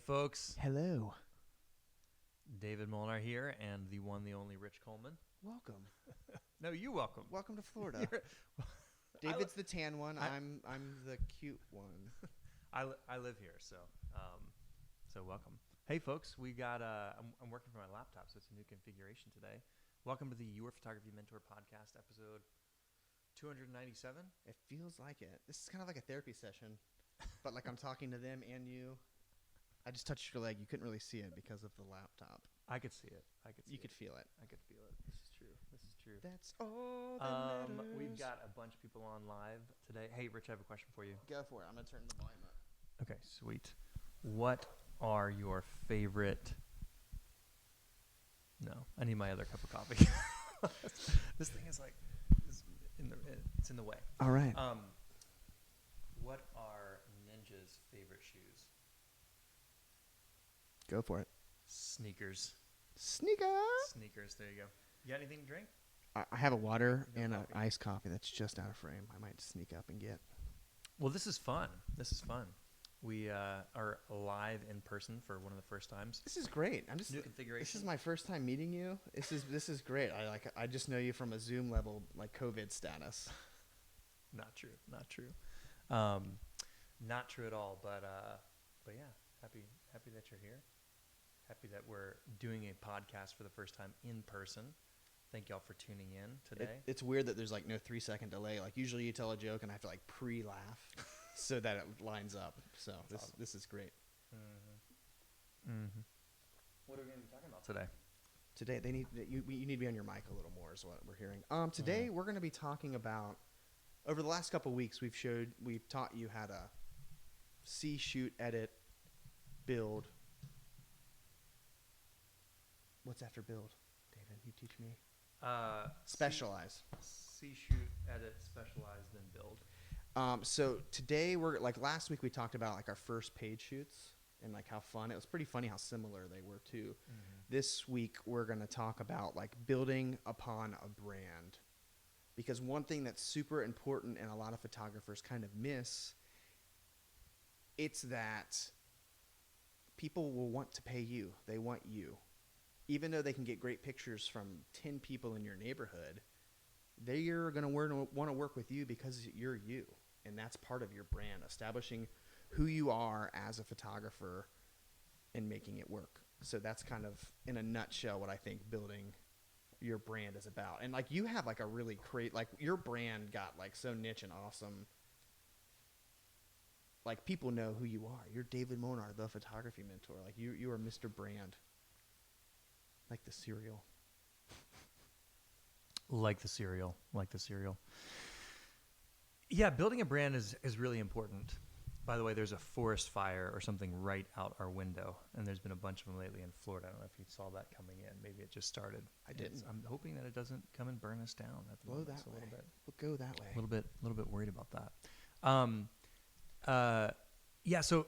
folks, Hello. David Molnar here, and the one, the only Rich Coleman. Welcome. No, you're welcome. Welcome to Florida. You're- David's the tan one. I- I'm the cute one. I live here, so welcome. Hey folks, we got I'm working from my laptop, so it's a new configuration today. Welcome to the Your Photography Mentor podcast, episode 297. It feels like it. This is kind of like a therapy session, but like I'm talking to them and you. I just touched your leg. You couldn't really see it because of the laptop. I could see it. You could feel it. I could feel it. This is true. That's all that matters. We've got a bunch of people on live today. Hey, Rich, I have a question for you. Go for it. I'm gonna turn the volume up. Okay, sweet. What are your favorite? No, I need my other cup of coffee. This thing is like, it's in the way. All right. What are Ninja's favorite shoes? Go for it. Sneakers. Sneaker. Sneakers. There you go. You got anything to drink? I have a water No and an coffee. iced coffee that's just out of frame. I might sneak up and get. Well, this is fun. We are live in person for one of the first times. This is great. New configuration. This is my first time meeting you. This is great. I just know you from a Zoom level, like COVID status. Not true. Not true at all. But yeah, happy that you're here. Happy that we're doing a podcast for the first time in person. Thank y'all for tuning in today. It's weird that there's like no 3-second delay. Like usually you tell a joke and I have to like pre-laugh so that it lines up. So awesome. This is great. What are we going to be talking about today? Today you need to be on your mic a little more is what we're hearing. Today we're going to be talking about, over the last couple of weeks we've taught you how to see, shoot, edit, build. What's after build? David, you teach me. Specialize. See, shoot, edit, specialize, then build. So today we're like last week we talked about like our first page shoots and like how fun. It was pretty funny how similar they were too. This week we're going to talk about like building upon a brand. Because one thing that's super important and a lot of photographers kind of miss, it's that people will want to pay you. They want you. Even though they can get great pictures from 10 people in your neighborhood, they're going to want to work with you because you're you. And that's part of your brand, establishing who you are as a photographer and making it work. So that's kind of, in a nutshell, what I think building your brand is about. And like you have like a really like your brand got like so niche and awesome. Like people know who you are. You're David Molnar, the photography mentor. Like you are Mr. Brand. Like the cereal. Like the cereal. Yeah, building a brand is really important. By the way, there's a forest fire or something right out our window, and there's been a bunch of them lately in Florida. I don't know if you saw that coming in. Maybe it just started. I didn't. I'm hoping that it doesn't come and burn us down at the Blow moment. that way. A little bit. We'll go that way. A little bit worried about that. Yeah. So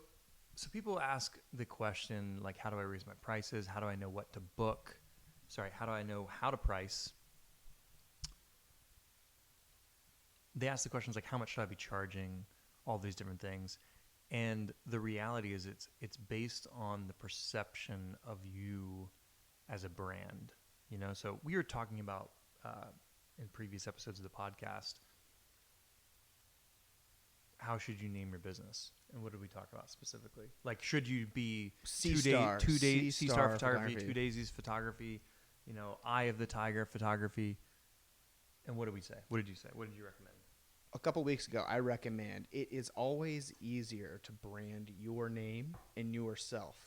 people ask the question like, how do I raise my prices? How do I know what to book? Sorry, how do I know how to price? They ask the questions like, how much should I be charging? All these different things, and the reality is, it's based on the perception of you as a brand. You know, so we were talking about in previous episodes of the podcast, how should you name your business, and what did we talk about specifically? Like, should you be C-Star C-Star photography, photography. 2 days photography, you know, Eye of the Tiger photography, and what did we say? What did you say? What did you recommend? A couple weeks ago, I recommend it is always easier to brand your name and yourself.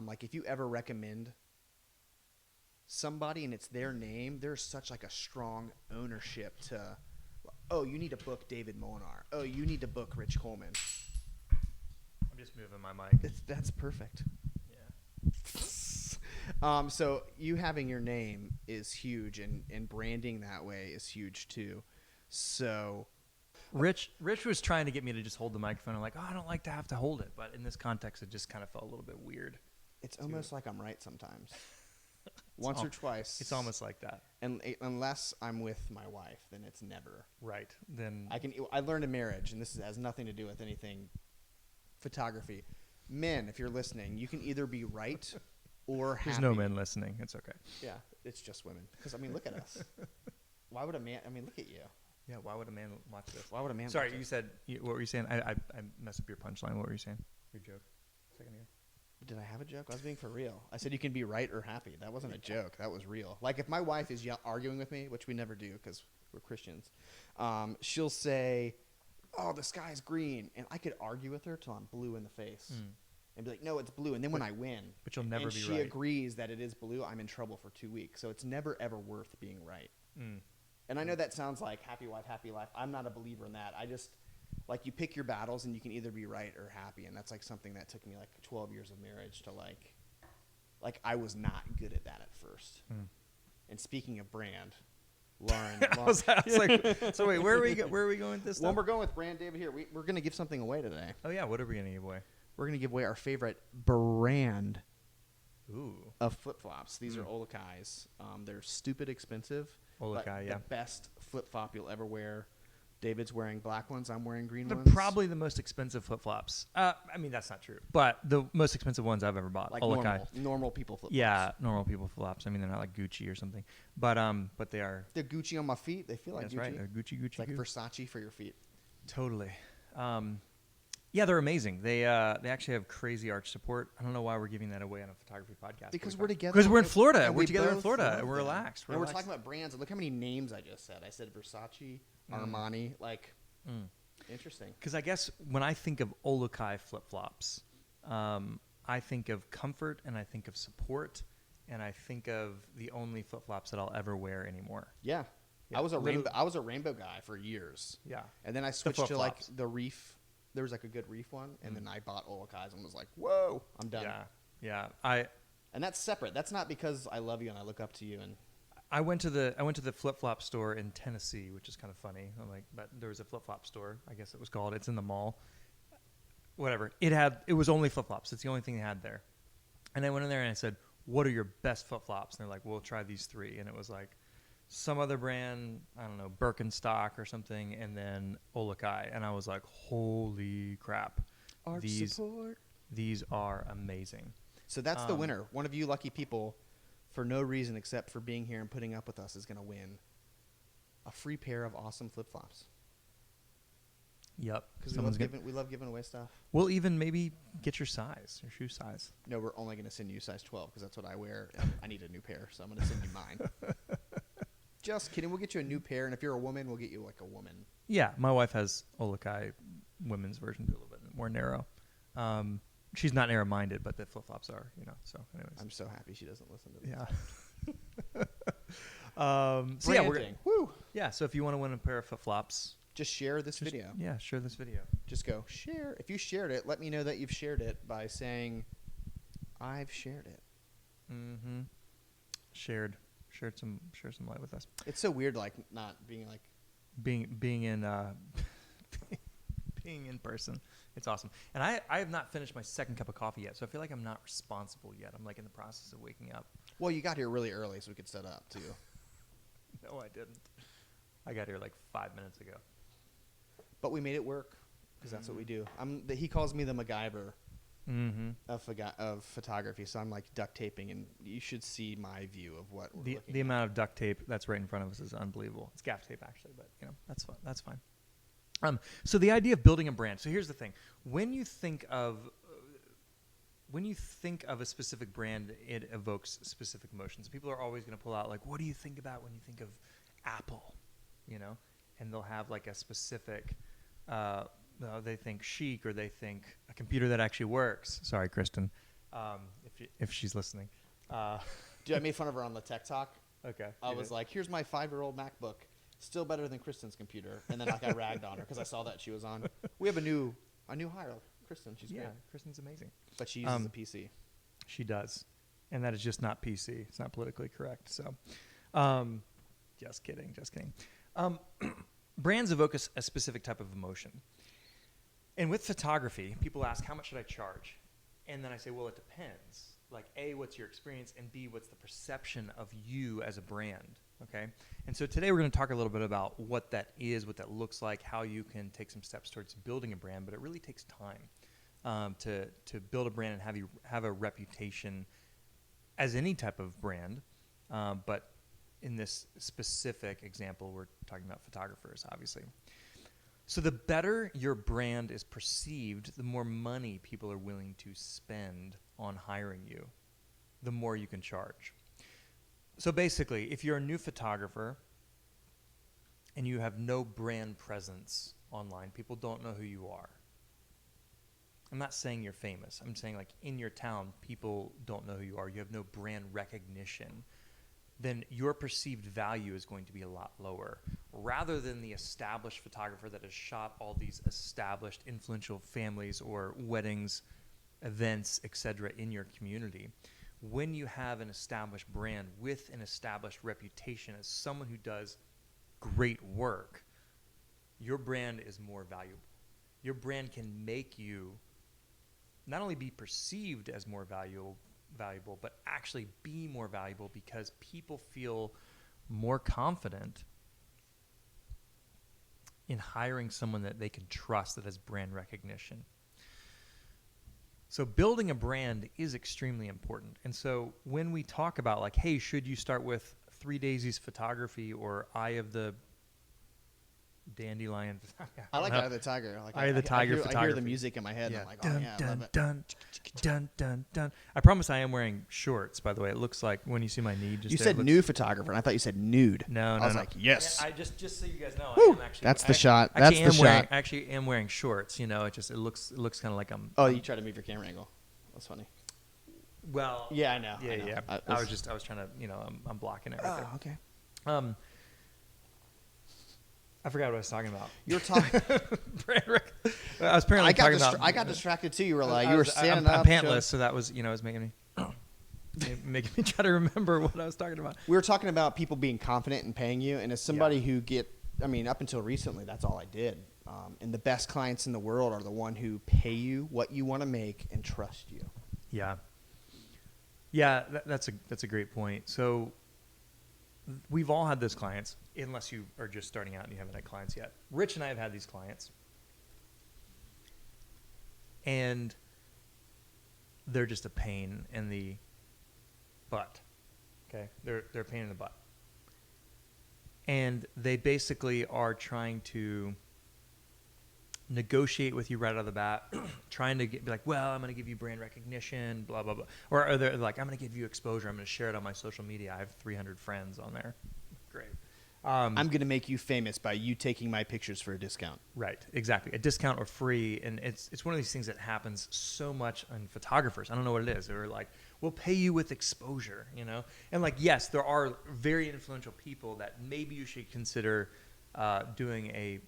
Like if you ever recommend somebody and it's their name, there's such like a strong ownership to, oh, you need to book David Molnar. Oh, you need to book Rich Coleman. I'm just moving my mic. That's perfect. Yeah. So you having your name is huge, and branding that way is huge too. So Rich was trying to get me to just hold the microphone. I'm like, oh, I don't like to have to hold it. But in this context, it just kind of felt a little bit weird. it's almost like I'm right sometimes. Once or twice. It's almost like that. And unless I'm with my wife, then it's never. Right. Then I learned in marriage, and this has nothing to do with anything photography. Men, if you're listening, you can either be right or happy. There's no men listening. It's okay. Yeah, it's just women. Because, I mean, look at us. Why would a man, I mean, look at you. Yeah, why would a man watch this? Why would a man Sorry, watch you it? said, what were you saying? I messed up your punchline. What were you saying? Your joke. Second ago. Did I have a joke? I was being for real. I said you can be right or happy. That wasn't a joke. That was real. Like if my wife is arguing with me, which we never do because we're Christians, she'll say, "Oh, the sky's green," and I could argue with her till I'm blue in the face, and be like, "No, it's blue." And then when I win, but you'll never and be she right. agrees that it is blue, I'm in trouble for 2 weeks. So it's never ever worth being right. And I know that sounds like happy wife, happy life. I'm not a believer in that. I just like you pick your battles and you can either be right or happy. And that's like something that took me like 12 years of marriage to like I was not good at that at first. And speaking of brand, Lauren, I was like, so wait, where are we going with this? When we're going with brand, David, here, we're going to give something away today. Oh yeah, what are we going to give away? We're going to give away our favorite brand of flip-flops. These are Olakai's. They're stupid expensive. Olakai, yeah. The best flip-flop you'll ever wear. David's wearing black ones. I'm wearing green They're ones. probably the most expensive flip-flops. I mean, that's not true. But the most expensive ones I've ever bought. Like Olakai. normal people flip-flops. Yeah, normal people flip-flops. I mean, they're not like Gucci or something. But they are. They're Gucci on my feet. They feel like That's Gucci. right. They're Gucci. It's like Versace for your feet. Totally. Yeah, they're amazing. They actually have crazy arch support. I don't know why we're giving that away on a photography podcast. Because we're together. Because we're in Florida. and We're we together in both Florida. love And we're them. relaxed. And we're talking about brands. And look how many names I just said. I said Versace, Armani. Like, interesting. Because I guess when I think of Olakai flip-flops, I think of comfort and I think of support and I think of the only flip-flops that I'll ever wear anymore. Yeah. Yeah, I was a rainbow guy for years. Yeah. And then I switched to like flip-flops. the reef. There was like a good reef one, and then I bought Olakai's and was like, "Whoa, I'm done." Yeah. And that's separate. That's not because I love you and I look up to you. And I went to the flip-flop store in Tennessee, which is kind of funny. But there was a flip-flop store, I guess it was called. It's in the mall. Whatever. It was only flip-flops. It's the only thing they had there. And I went in there and I said, "What are your best flip-flops?" And they're like, "We'll try these 3." And it was like some other brand, I don't know, Birkenstock or something, and then Olakai. And I was like, "Holy crap. These are amazing." So that's the winner. One of you lucky people, for no reason except for being here and putting up with us, is going to win a free pair of awesome flip-flops. Yep. Because we love giving away stuff. We'll even maybe get your size, your shoe size. No, we're only going to send you size 12 because that's what I wear. I need a new pair, so I'm going to send you mine. Just kidding. We'll get you a new pair, and if you're a woman, we'll get you like a woman. Yeah, my wife has Olakai women's version, a little bit more narrow. She's not narrow-minded, but the flip-flops are, So, anyways. I'm so happy she doesn't listen to this. Yeah. So Branding. Woo. Yeah. So if you want to win a pair of flip-flops, just share this video. Yeah, share this video. Just go share. If you shared it, let me know that you've shared it by saying, "I've shared it." Mm-hmm. Shared some light with us. It's so weird, like not being like being in being in person. It's awesome. And I have not finished my second cup of coffee yet, so I feel like I'm not responsible yet. I'm like in the process of waking up. Well, you got here really early, so we could set up too. No, I didn't. I got here like 5 minutes ago. But we made it work because that's what we do. He calls me the MacGyver of photography, so I'm like duct taping, and you should see my view of what we're looking the at. amount of duct tape that's right in front of us is unbelievable. It's gaff tape actually, but that's fine. That's fine. So the idea of building a brand. So here's the thing: when you think of a specific brand, it evokes specific emotions. People are always going to pull out like, what do you think about when you think of Apple? And they'll have like a specific. They think chic, or they think a computer that actually works. Sorry, Kristen, if she's listening. Dude, I made fun of her on the Tech Talk. Okay. I was like, "Here's my 5-year-old MacBook, still better than Kristen's computer." And then like I ragged on her because I saw that she was on. We have a new hire, Kristen. She's great. Kristen's amazing. But she uses a PC. She does, and that is just not PC. It's not politically correct. So, just kidding. Brands evoke a specific type of emotion. And with photography, people ask, how much should I charge? And then I say, well, it depends. Like, A, what's your experience? And B, what's the perception of you as a brand? Okay? And so today we're going to talk a little bit about what that is, what that looks like, how you can take some steps towards building a brand, but it really takes time. to build a brand and have a reputation as any type of brand, but in this specific example, we're talking about photographers, obviously. So the better your brand is perceived, the more money people are willing to spend on hiring you, the more you can charge. So basically, if you're a new photographer and you have no brand presence online, people don't know who you are. I'm not saying you're famous. I'm saying like in your town, people don't know who you are. You have no brand recognition. Then your perceived value is going to be a lot lower. Rather than the established photographer that has shot all these established influential families or weddings, events, etc. in your community, when you have an established brand with an established reputation as someone who does great work, your brand is more valuable. Your brand can make you not only be perceived as more valuable, but actually be more valuable because people feel more confident in hiring someone that they can trust that has brand recognition. So building a brand is extremely important. And so when we talk about like, hey, should you start with 3 Daisies Photography or Eye of the Dandelion? I like Eye of the Tiger. Like Eye of the Tiger I hear the photography. music in my head. Yeah. And I'm like, oh yeah, I love it. Dun, dun, dun, dun. I promise I am wearing shorts, by the way. It looks like when you see my knee. Just You there, said it looks, new photographer, and I thought you said nude. No, I was no. like, yes. Yeah, just so you guys know, Woo! I am actually. That's the I shot. actually That's the wearing, shot. Actually, am wearing shorts. You know, it looks kind of like I'm. Oh, you try to move your camera angle. That's funny. Well. Yeah, I know. Yeah, I know. yeah. I was trying to, I'm blocking it right Oh, okay. there. I forgot what I was talking about. You were talking. I was apparently talking about. I got distracted too. You were like, I'm standing up. pantless, so that was, it was making making me try to remember what I was talking about. We were talking about people being confident in paying you, and as somebody who up until recently, that's all I did. And the best clients in the world are the one who pay you what you want to make and trust you. Yeah. Yeah, that's a great point. So we've all had those clients, unless you are just starting out and you haven't had clients yet. Rich and I have had these clients, and they're just a pain in the butt. Okay, they're a pain in the butt, and they basically are trying to negotiate with you right out of the bat, trying to be like, well, I'm going to give you brand recognition, blah, blah, blah. Or they're like, I'm going to give you exposure. I'm going to share it on my social media. I have 300 friends on there. Great. I'm going to make you famous by you taking my pictures for a discount. Right, exactly. A discount or free. And it's one of these things that happens so much on photographers. I don't know what it is. They're like, we'll pay you with exposure, And like, yes, there are very influential people that maybe you should consider doing a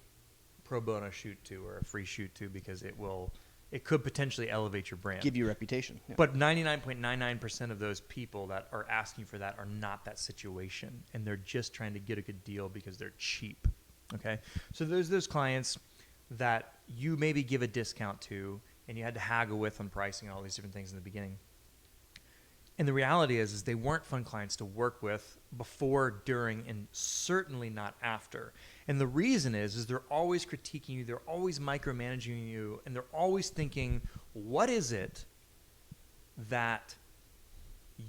pro bono shoot to or a free shoot to, because it could potentially elevate your brand, give you a reputation. Yeah. But 99.99% of those people that are asking for that are not that situation, and they're just trying to get a good deal because they're cheap. Okay, so there's those clients that you maybe give a discount to, and you had to haggle with on pricing and all these different things in the beginning. And the reality is they weren't fun clients to work with before, during, and certainly not after. And the reason is they're always critiquing you, they're always micromanaging you, and they're always thinking, what is it that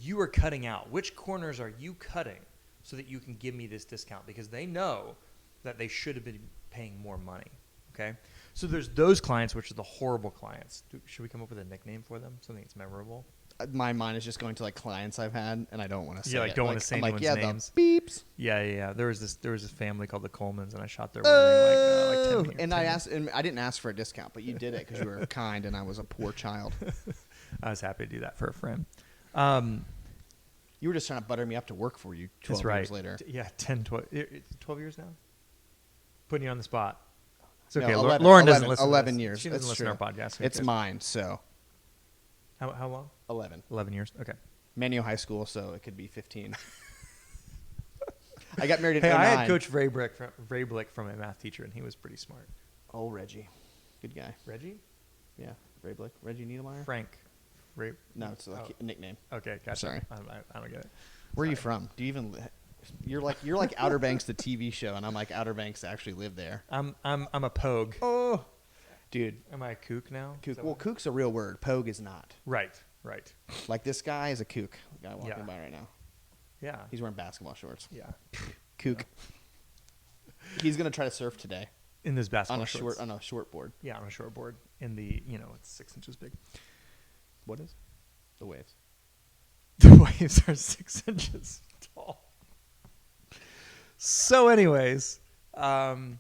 you are cutting out? Which corners are you cutting so that you can give me this discount? Because they know that they should have been paying more money, okay? So there's those clients, which are the horrible clients. Should we come up with a nickname for them? Something that's memorable? My mind is just going to like clients I've had, and I don't want to say. Yeah, like don't want to say anyone's names. The beeps. Yeah. There was this family called the Colemans, and I shot their wedding like 10 and I asked, and I didn't ask for a discount, but you did it because you were kind, and I was a poor child. I was happy to do that for a friend. You were just trying to butter me up to work for you 12 years later. 12 years now. Putting you on the spot. It's okay. No, Lauren doesn't listen. 11 to this. years. She doesn't listen to our podcast. It's mine, so. How long? 11. 11 years. Okay. Manual high school, so it could be 15. I got married at 09. I had Coach Vrablik from my math teacher, and he was pretty smart. Oh, Reggie. Good guy. Reggie? Yeah, Vrablik. Reggie Niedermeyer? Frank. No, it's like a nickname. Okay, gotcha. Sorry. I don't get it. Where are you from? Do you even... You're like Outer Banks, the TV show, and I'm like Outer Banks to actually live there. I'm a pogue. Oh, Dude, Am I a kook now? kook. Well, kook's a real word. Pogue is not. Right. Like this guy is a kook. The guy walking Yeah. by right now. Yeah. He's wearing basketball shorts. Yeah. Kook. He's gonna try to surf today In this basketball on a shorts. short board. Yeah, on a short board. In the, it's 6 inches big. What is? The waves. The waves are 6 inches tall. So, anyways, brand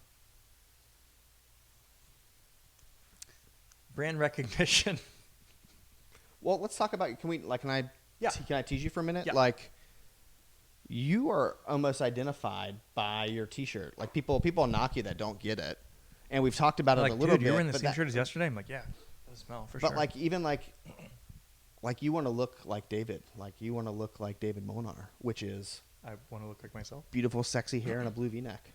recognition. Well, let's talk about. Can I? Yeah. Can I tease you for a minute? Yeah. Like, you are almost identified by your T-shirt. Like people knock you that don't get it, and we've talked about it Like, a little dude, bit. you were in the but same shirt as yesterday? I'm like, yeah, does smell for But sure. like even like you want to look like David. Like you want to look like David Monar, which is I want to look like myself. beautiful, sexy hair and a blue V-neck.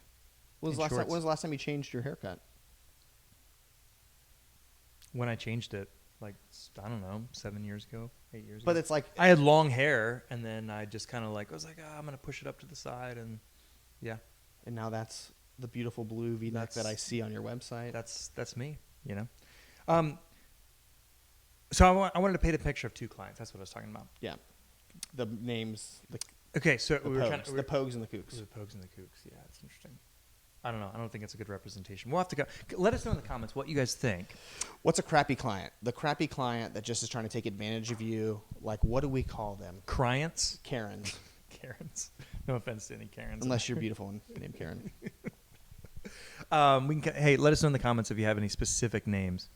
When was the last time you changed your haircut? When I changed it, like, I don't know, 7 years ago, 8 years ago. But it's like I had long hair, and then I just kind of like, I was like, I'm going to push it up to the side, and yeah. and now that's the beautiful blue V-neck that I see on your website. That's me, So I wanted to paint a picture of 2 clients. That's what I was talking about. Yeah. The names, Okay, so the we were pogues, kind of the pogues and the kooks. the pogues and the kooks. Yeah, it's interesting. I don't know. I don't think it's a good representation. We'll have to go. Let us know in the comments what you guys think. What's a crappy client? The crappy client that just is trying to take advantage of you. Like, what do we call them? Clients, Karens. Karens. No offense to any Karens. Unless you're beautiful and named Karen. Hey, let us know in the comments if you have any specific names.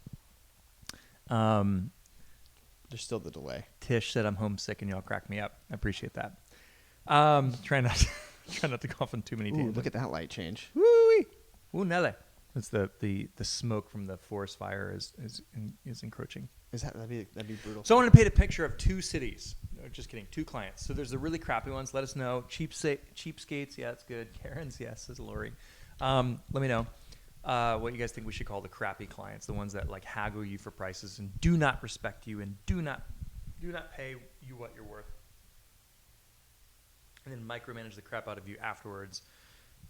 There's still the delay. Tish said I'm homesick and y'all crack me up. I appreciate that. Try not to go off on too many Ooh, tangents. look at that light change. Woo-wee. Ooh, Nelly. It's the smoke from the forest fire is encroaching. That'd be brutal. So I wanted to paint a picture of 2 cities. No, just kidding. 2 clients. So there's the really crappy ones. Let us know. Cheapskates. Yeah, that's good. Karens. Yes, says Lori. Let me know what you guys think we should call the crappy clients. The ones that like haggle you for prices and do not respect you and do not pay you what you're worth. And then micromanage the crap out of you afterwards,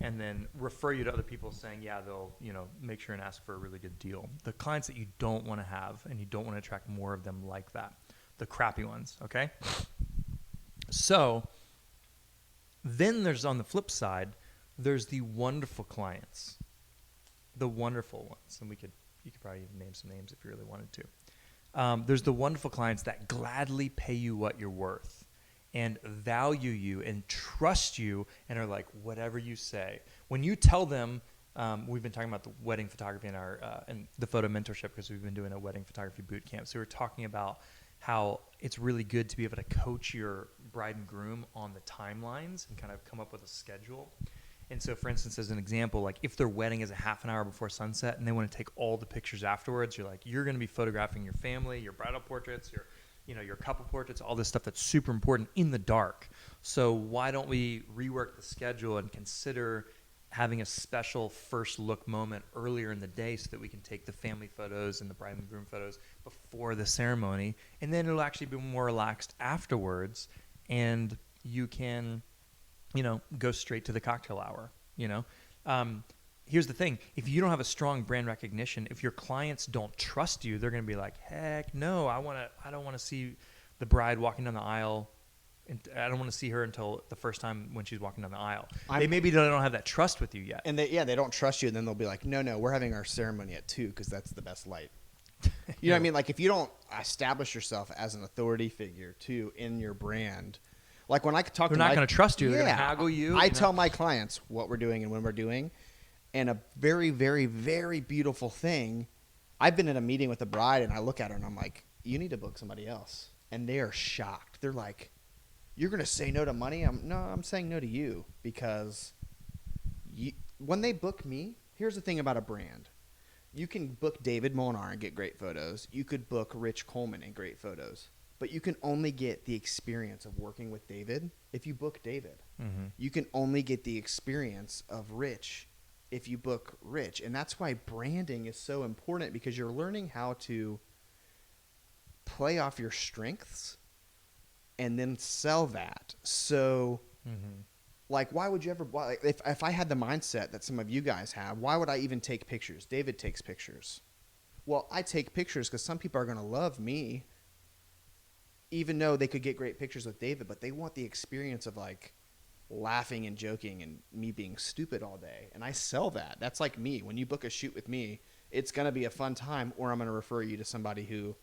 and then refer you to other people saying, yeah, they'll, make sure and ask for a really good deal. The clients that you don't want to have and you don't want to attract more of them like that. The crappy ones, okay? So then there's, on the flip side, there's the wonderful clients. The wonderful ones. And you could probably even name some names if you really wanted to. There's the wonderful clients that gladly pay you what you're worth and value you and trust you and are like, whatever you say. When you tell them, we've been talking about the wedding photography in our and the photo mentorship because we've been doing a wedding photography boot camp. So we're talking about how it's really good to be able to coach your bride and groom on the timelines and kind of come up with a schedule. And so, for instance, as an example, like if their wedding is a half an hour before sunset and they want to take all the pictures afterwards, you're like, you're going to be photographing your family, your bridal portraits, your couple portraits, all this stuff that's super important in the dark. So why don't we rework the schedule and consider having a special first look moment earlier in the day so that we can take the family photos and the bride and groom photos before the ceremony, and then it'll actually be more relaxed afterwards, and you can, go straight to the cocktail hour, Here's the thing. If you don't have a strong brand recognition, if your clients don't trust you, they're going to be like, heck no, I don't want to see the bride walking down the aisle. And I don't want to see her until the first time when she's walking down the aisle. They maybe don't have that trust with you yet. And they don't trust you, and then they'll be like, no, we're having our ceremony at 2 because that's the best light. You know what I mean? Like if you don't establish yourself as an authority figure too in your brand, like when I talk They're to not going to trust you. They're going to haggle you. I tell my clients what we're doing and when we're doing. And a very, very, very beautiful thing, I've been in a meeting with a bride, and I look at her, and I'm like, you need to book somebody else. And they are shocked. They're like, you're going to say no to money? I'm saying no to you because when they book me, here's the thing about a brand. You can book David Molnar and get great photos. You could book Rich Coleman and great photos. But you can only get the experience of working with David if you book David. Mm-hmm. You can only get the experience of Rich if you book Rich. And that's why branding is so important, because you're learning how to play off your strengths and then sell that. So like, why would you ever, if I had the mindset that some of you guys have, why would I even take pictures? David takes pictures. well, I take pictures because some people are going to love me, even though they could get great pictures with David, but they want the experience of like laughing and joking and me being stupid all day. And I sell that. That's like me. When you book a shoot with me, it's going to be a fun time, or I'm going to refer you to somebody who,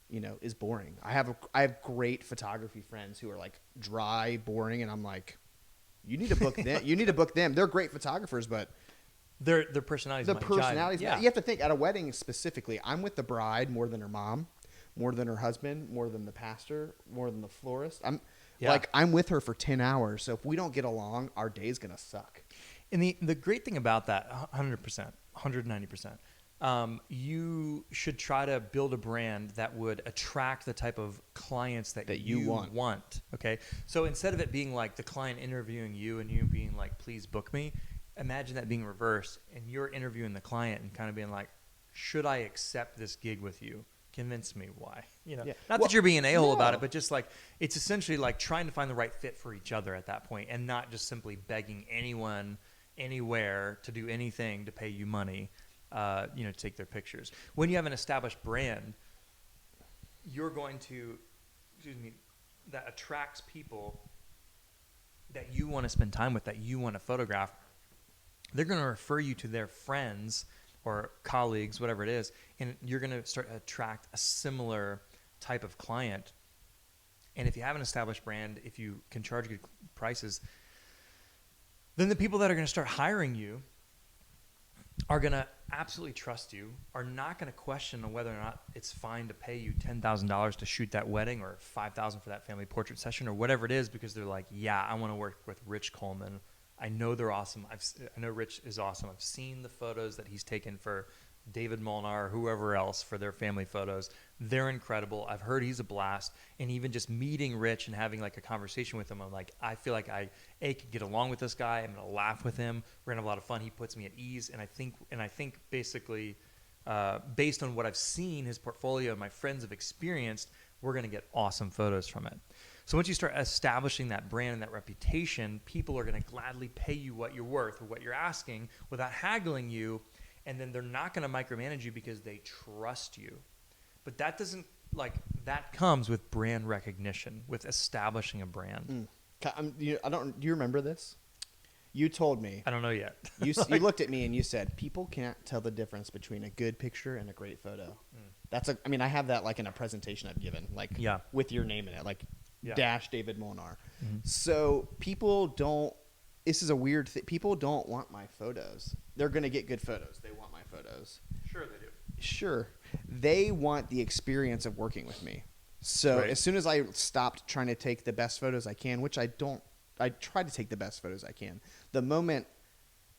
you know, is boring. I have great photography friends who are like dry, boring, and I'm like, you need to book them. You need to book them. They're great photographers, but Their personalities. the might personalities. jive. Yeah. You have to think at a wedding specifically. I'm with the bride more than her mom, more than her husband, more than the pastor, more than the florist. I'm with her for 10 hours. So if we don't get along, our day's gonna suck. And the great thing about that, 100%, 190%, you should try to build a brand that would attract the type of clients that you want. Okay, so instead of it being like the client interviewing you and you being like, "Please book me," imagine that being reversed, and you're interviewing the client and kind of being like, "Should I accept this gig with you? Convince me why." You know, not that you're being an a-hole about it, but just like it's essentially like trying to find the right fit for each other at that point, and not just simply begging anyone anywhere to do anything to pay you money, to take their pictures. When you have an established brand, you're going to, that attracts people that you want to spend time with, that you want to photograph. They're going to refer you to their friends or colleagues, whatever it is, and you're going to start to attract a similar type of client. And if you have an established brand, if you can charge good prices, then the people that are going to start hiring you are going to absolutely trust you, are not going to question whether or not it's fine to pay you $10,000 to shoot that wedding or $5,000 for that family portrait session or whatever it is, because they're like, yeah, I want to work with Rich Coleman. I know they're awesome. I know Rich is awesome. I've seen the photos that he's taken for David Molnar or whoever else for their family photos. They're incredible. I've heard he's a blast. And even just meeting Rich and having like a conversation with him, I'm like, I feel like I can get along with this guy. I'm going to laugh with him. We're going to have a lot of fun. He puts me at ease. And I think basically, based on what I've seen, his portfolio and my friends have experienced, we're going to get awesome photos from it. So once you start establishing that brand and that reputation, people are going to gladly pay you what you're worth or what you're asking without haggling you. And then they're not going to micromanage you because they trust you. But that comes with brand recognition, with establishing a brand. Do you remember this? You told me. I don't know yet. You looked at me and you said, people can't tell the difference between a good picture and a great photo. I have that like in a presentation I've given, like with your name in it, like dash David Molnar. Mm-hmm. So people don't, this is a weird thing. People don't want my photos. They're going to get good photos. They want my photos. Sure they do. Sure. They want the experience of working with me. So as soon as I stopped trying to take the best photos I can, which I try to take the best photos I can. The moment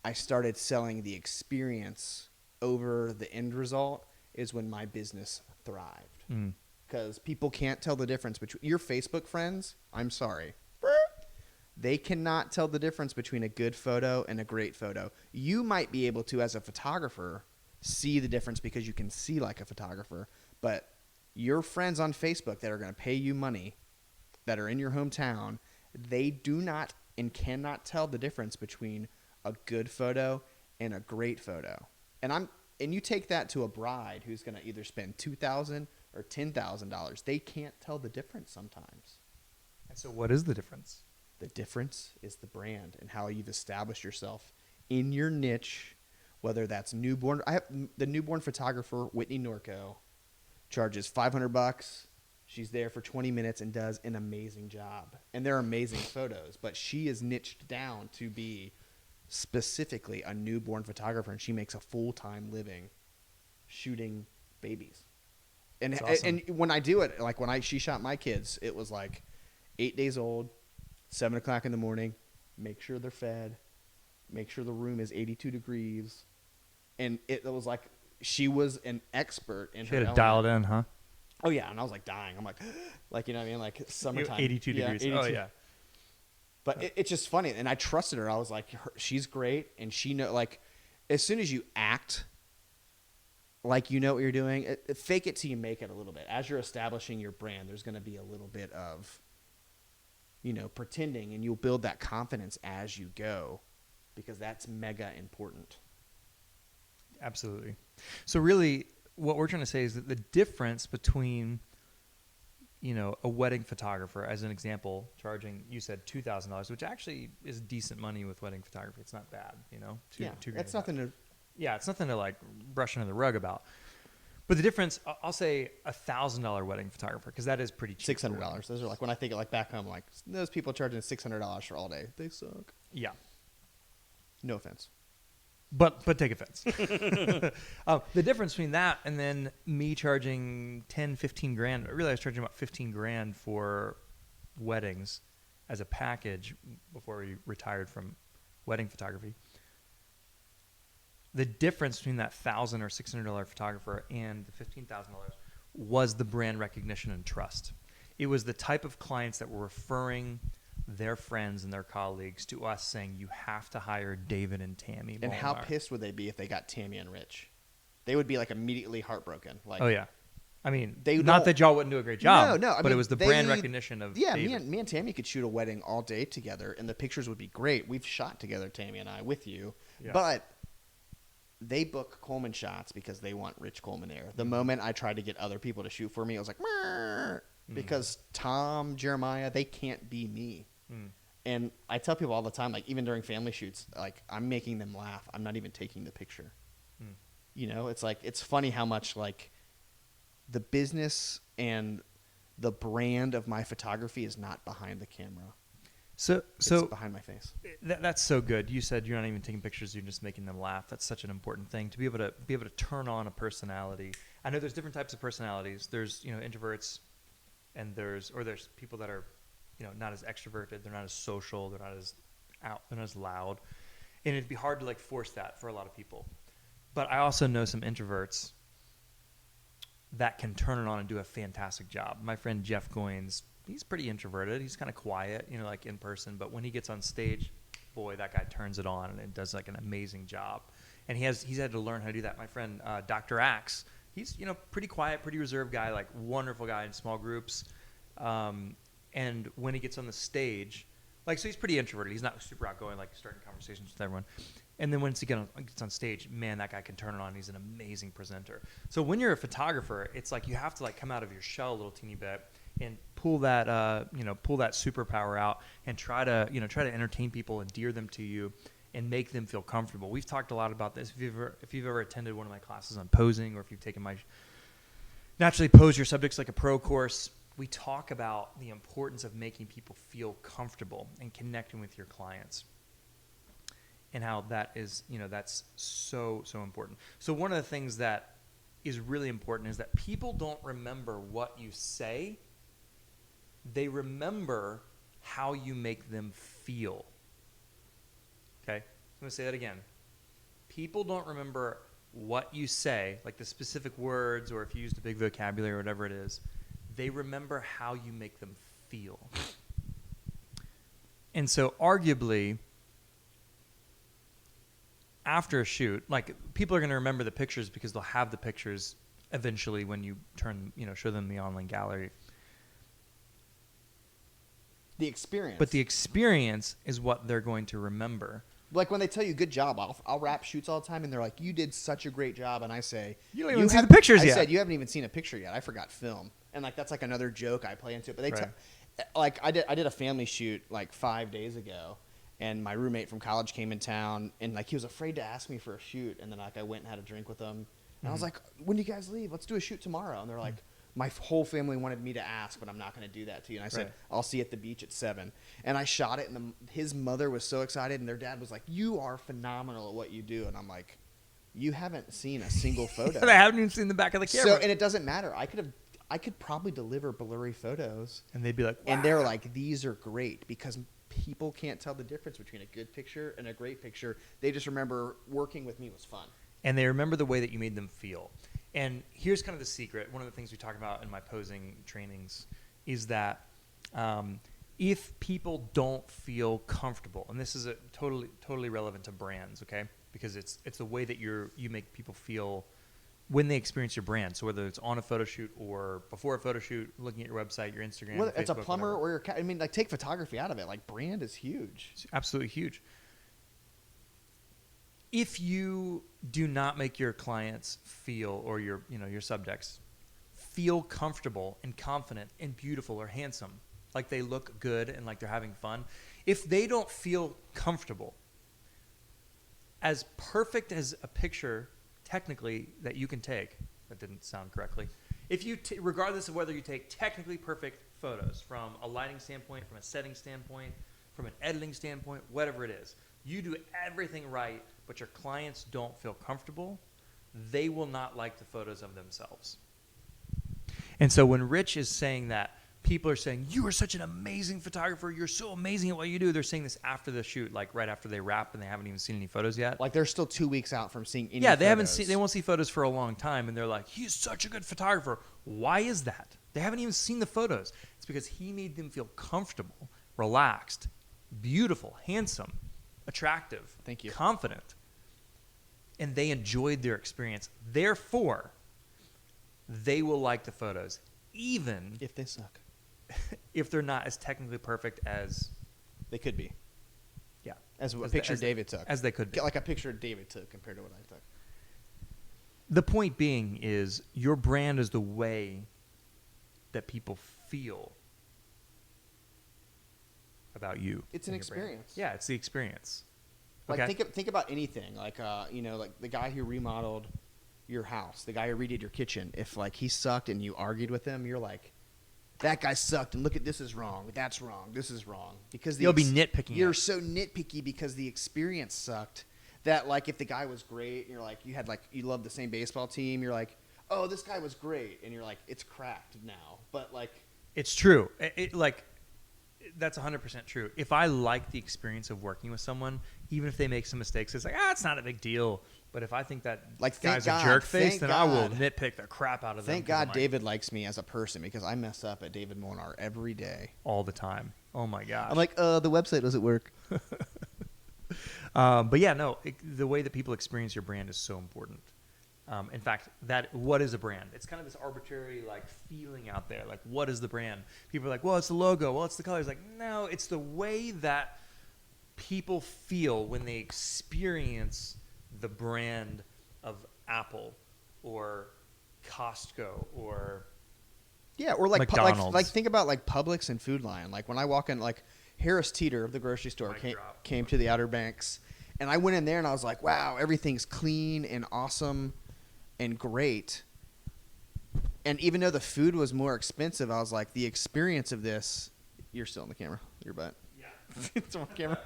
I started selling the experience over the end result is when my business thrived. Because people can't tell the difference between your Facebook friends. I'm sorry. They cannot tell the difference between a good photo and a great photo. You might be able to, as a photographer, see the difference because you can see like a photographer. But your friends on Facebook that are going to pay you money, that are in your hometown, they do not and cannot tell the difference between a good photo and a great photo. And you take that to a bride who's going to either spend $2,000 or $10,000. They can't tell the difference sometimes. And so what is the difference? The difference is the brand and how you've established yourself in your niche, whether that's newborn. I have the newborn photographer, Whitney Norco, charges $500. She's there for 20 minutes and does an amazing job. And they're amazing photos, but she is niched down to be specifically a newborn photographer, and she makes a full-time living shooting babies. And awesome. And when I do it, like she shot my kids, it was like 8 days old, 7 o'clock in the morning, make sure they're fed, make sure the room is 82 degrees. And it was like she was an expert in her element. She had to dial it in, huh? Oh, yeah. And I was like dying. I'm like, you know what I mean? Like summertime. 82 degrees. 82. Oh, yeah. But it's just funny. And I trusted her. I was like, she's great. And she like, as soon as you act like you know what you're doing, fake it till you make it a little bit. As you're establishing your brand, there's going to be a little bit of, pretending, and you'll build that confidence as you go, because that's mega important. Absolutely. So really, what we're trying to say is that the difference between, a wedding photographer, as an example, charging, you said $2,000, which actually is decent money with wedding photography. It's not bad, two that's nothing to. Yeah, it's nothing to like brush under the rug about. But the difference, I'll say $1,000 wedding photographer, because that is pretty cheap. $600. Those are like, when I think of like back home, like those people charging $600 for all day, they suck. Yeah. No offense. But take offense. The difference between that and then me charging 10, 15 grand, really I was charging about 15 grand for weddings as a package before we retired from wedding photography. The difference between that $1,000 or $600 photographer and the $15,000 was the brand recognition and trust. It was the type of clients that were referring their friends and their colleagues to us saying, you have to hire David and Tammy Molnar. And how pissed would they be if they got Tammy and Rich? They would be like immediately heartbroken. Like, oh yeah, I mean, they not that y'all wouldn't do a great job. No. But it was the brand recognition of David. Me and Tammy could shoot a wedding all day together, and the pictures would be great. We've shot together, Tammy and I, with you, but they book Coleman shots because they want Rich Coleman there. The moment I tried to get other people to shoot for me, I was like, because Tom, Jeremiah, they can't be me. And I tell people all the time, like even during family shoots, like I'm making them laugh. I'm not even taking the picture. It's like, it's funny how much like the business and the brand of my photography is not behind the camera. So it's behind my face. That's so good. You said you're not even taking pictures; you're just making them laugh. That's such an important thing to be able to turn on a personality. I know there's different types of personalities. There's introverts, and there's people that are not as extroverted. They're not as social. They're not as out. They're not as loud, and it'd be hard to like force that for a lot of people. But I also know some introverts that can turn it on and do a fantastic job. My friend Jeff Goins, he's pretty introverted. He's kind of quiet, like in person. But when he gets on stage, boy, that guy turns it on and does like an amazing job. And he's had to learn how to do that. My friend Dr. Axe, he's pretty quiet, pretty reserved guy, like wonderful guy in small groups. And when he gets on the stage, so he's pretty introverted. He's not super outgoing, like starting conversations with everyone. And then once he gets on stage, man, that guy can turn it on. He's an amazing presenter. So when you're a photographer, it's like you have to like come out of your shell a little teeny bit and pull that superpower out and try to entertain people, endear them to you, and make them feel comfortable. We've talked a lot about this. If you've ever attended one of my classes on posing, or if you've taken my Naturally Pose Your Subjects Like a Pro course, we talk about the importance of making people feel comfortable and connecting with your clients, and how that is, that's so important. So one of the things that is really important is that people don't remember what you say. They remember how you make them feel. Okay? I'm going to say that again. People don't remember what you say, like the specific words, or if you used a big vocabulary or whatever it is. They remember how you make them feel. And so arguably, after a shoot, like people are going to remember the pictures because they'll have the pictures eventually when you show them the online gallery. The experience. But the experience is what they're going to remember. Like when they tell you good job, I'll wrap shoots all the time, and they're like, "You did such a great job," and I say, "You don't even see the pictures yet." I said, "You haven't even seen a picture yet. I forgot film," and like that's like another joke I play into it. But they I did a family shoot like 5 days ago. And my roommate from college came in town, and like he was afraid to ask me for a shoot. And then like I went and had a drink with him, and I was like, "When do you guys leave? Let's do a shoot tomorrow." And they're like, "My whole family wanted me to ask, but I'm not going to do that to you." And I said, "I'll see you at the beach at 7." And I shot it, and his mother was so excited, and their dad was like, "You are phenomenal at what you do." And I'm like, "You haven't seen a single photo." I haven't even seen the back of the camera. And it doesn't matter. I could probably deliver blurry photos, and they'd be like, "Wow." And they're like, "These are great," because people can't tell the difference between a good picture and a great picture. They just remember working with me was fun. And they remember the way that you made them feel. And here's kind of the secret. One of the things we talk about in my posing trainings is that if people don't feel comfortable, and this is totally relevant to brands, okay? Because it's the way that you make people feel when they experience your brand. So whether it's on a photo shoot or before a photo shoot, looking at your website, your Instagram, whether it's a Facebook, plumber whatever. or like take photography out of it. Like brand is huge. It's absolutely huge. if you do not make your clients feel, or your subjects feel comfortable and confident and beautiful or handsome, like they look good and like they're having fun, if they don't feel comfortable, as perfect as a picture technically that you can take, that didn't sound correctly, if you regardless of whether you take technically perfect photos from a lighting standpoint, from a setting standpoint, from an editing standpoint, whatever it is, you do everything right, but your clients don't feel comfortable, they will not like the photos of themselves. And so when Rich is saying that, people are saying, you are such an amazing photographer, you're so amazing at what you do, they're saying this after the shoot, like right after they wrap, and they haven't even seen any photos yet. Like they're still 2 weeks out from seeing any they photos. they won't see photos for a long time, and they're like, he's such a good photographer. Why is that? They haven't even seen the photos. It's because he made them feel comfortable, relaxed, beautiful, handsome, attractive, Thank you, confident, and they enjoyed their experience. Therefore, they will like the photos, even if they suck. if they're not as technically perfect as They could be. Yeah. As a As picture the- David took. as they could be. Like a picture David took compared to what I took. The point being is your brand is the way that people feel about you. It's an and your brand. experience. Yeah, it's the experience. Like Okay. think about anything. Like like the guy who remodeled your house, the guy who redid your kitchen. If like he sucked and you argued with him, you're like, that guy sucked, and look at this is wrong. That's wrong. This is wrong. Because You'll be nitpicking. You're so nitpicky because the experience sucked. That like if the guy was great, and you're like you love the same baseball team, you're like, oh, this guy was great, and you're like, it's cracked now. But like, It's true. That's 100% true. If I like the experience of working with someone, even if they make some mistakes, it's like, it's not a big deal. But if I think that Like, guy's thank a God, jerk face, thank then I will God. nitpick the crap out of them. thank 'cause I'm God like, David likes me as a person because I mess up at David Molnar every day. all the time. Oh my gosh. I'm like, the website doesn't work. But yeah, no, the way that people experience your brand is so important. In fact, what is a brand? It's kind of this arbitrary like feeling out there. Like, what is the brand? People are like, well, it's the logo. Well, it's the colors. Like, no, it's the way that people feel when they experience the brand of Apple or Costco or Yeah, or like McDonald's. like think about like Publix and Food Lion. Like when I walk in, like Harris Teeter of the grocery store came to the Outer Banks, and I went in there and I was like, wow, everything's clean and awesome and great. And even though the food was more expensive, I was like, the experience of this. You're still on the camera. Your butt. Yeah. It's on camera.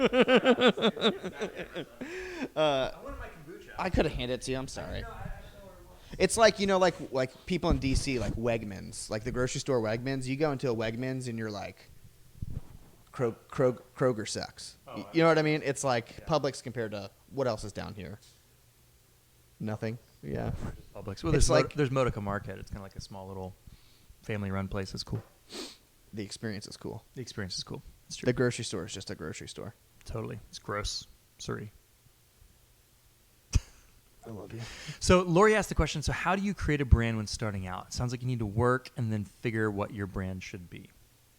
I wanted my kombucha. I could have handed it to you. I'm sorry. It's like, like people in DC, like Wegmans, like the grocery store Wegmans. You go into a Wegmans and you're like, Kroger sucks. Oh, You know what I mean? It's like Publix compared to what else is down here? Nothing. Yeah. Publix. Well, It's there's Modica Market. It's kind of like a small little family-run place. It's cool. The experience is cool. The experience is cool. It's true. The grocery store is just a grocery store. Totally. It's gross. Sorry. I love you. So Lori asked the question, so how do you create a brand when starting out? It sounds like you need to work and then figure what your brand should be.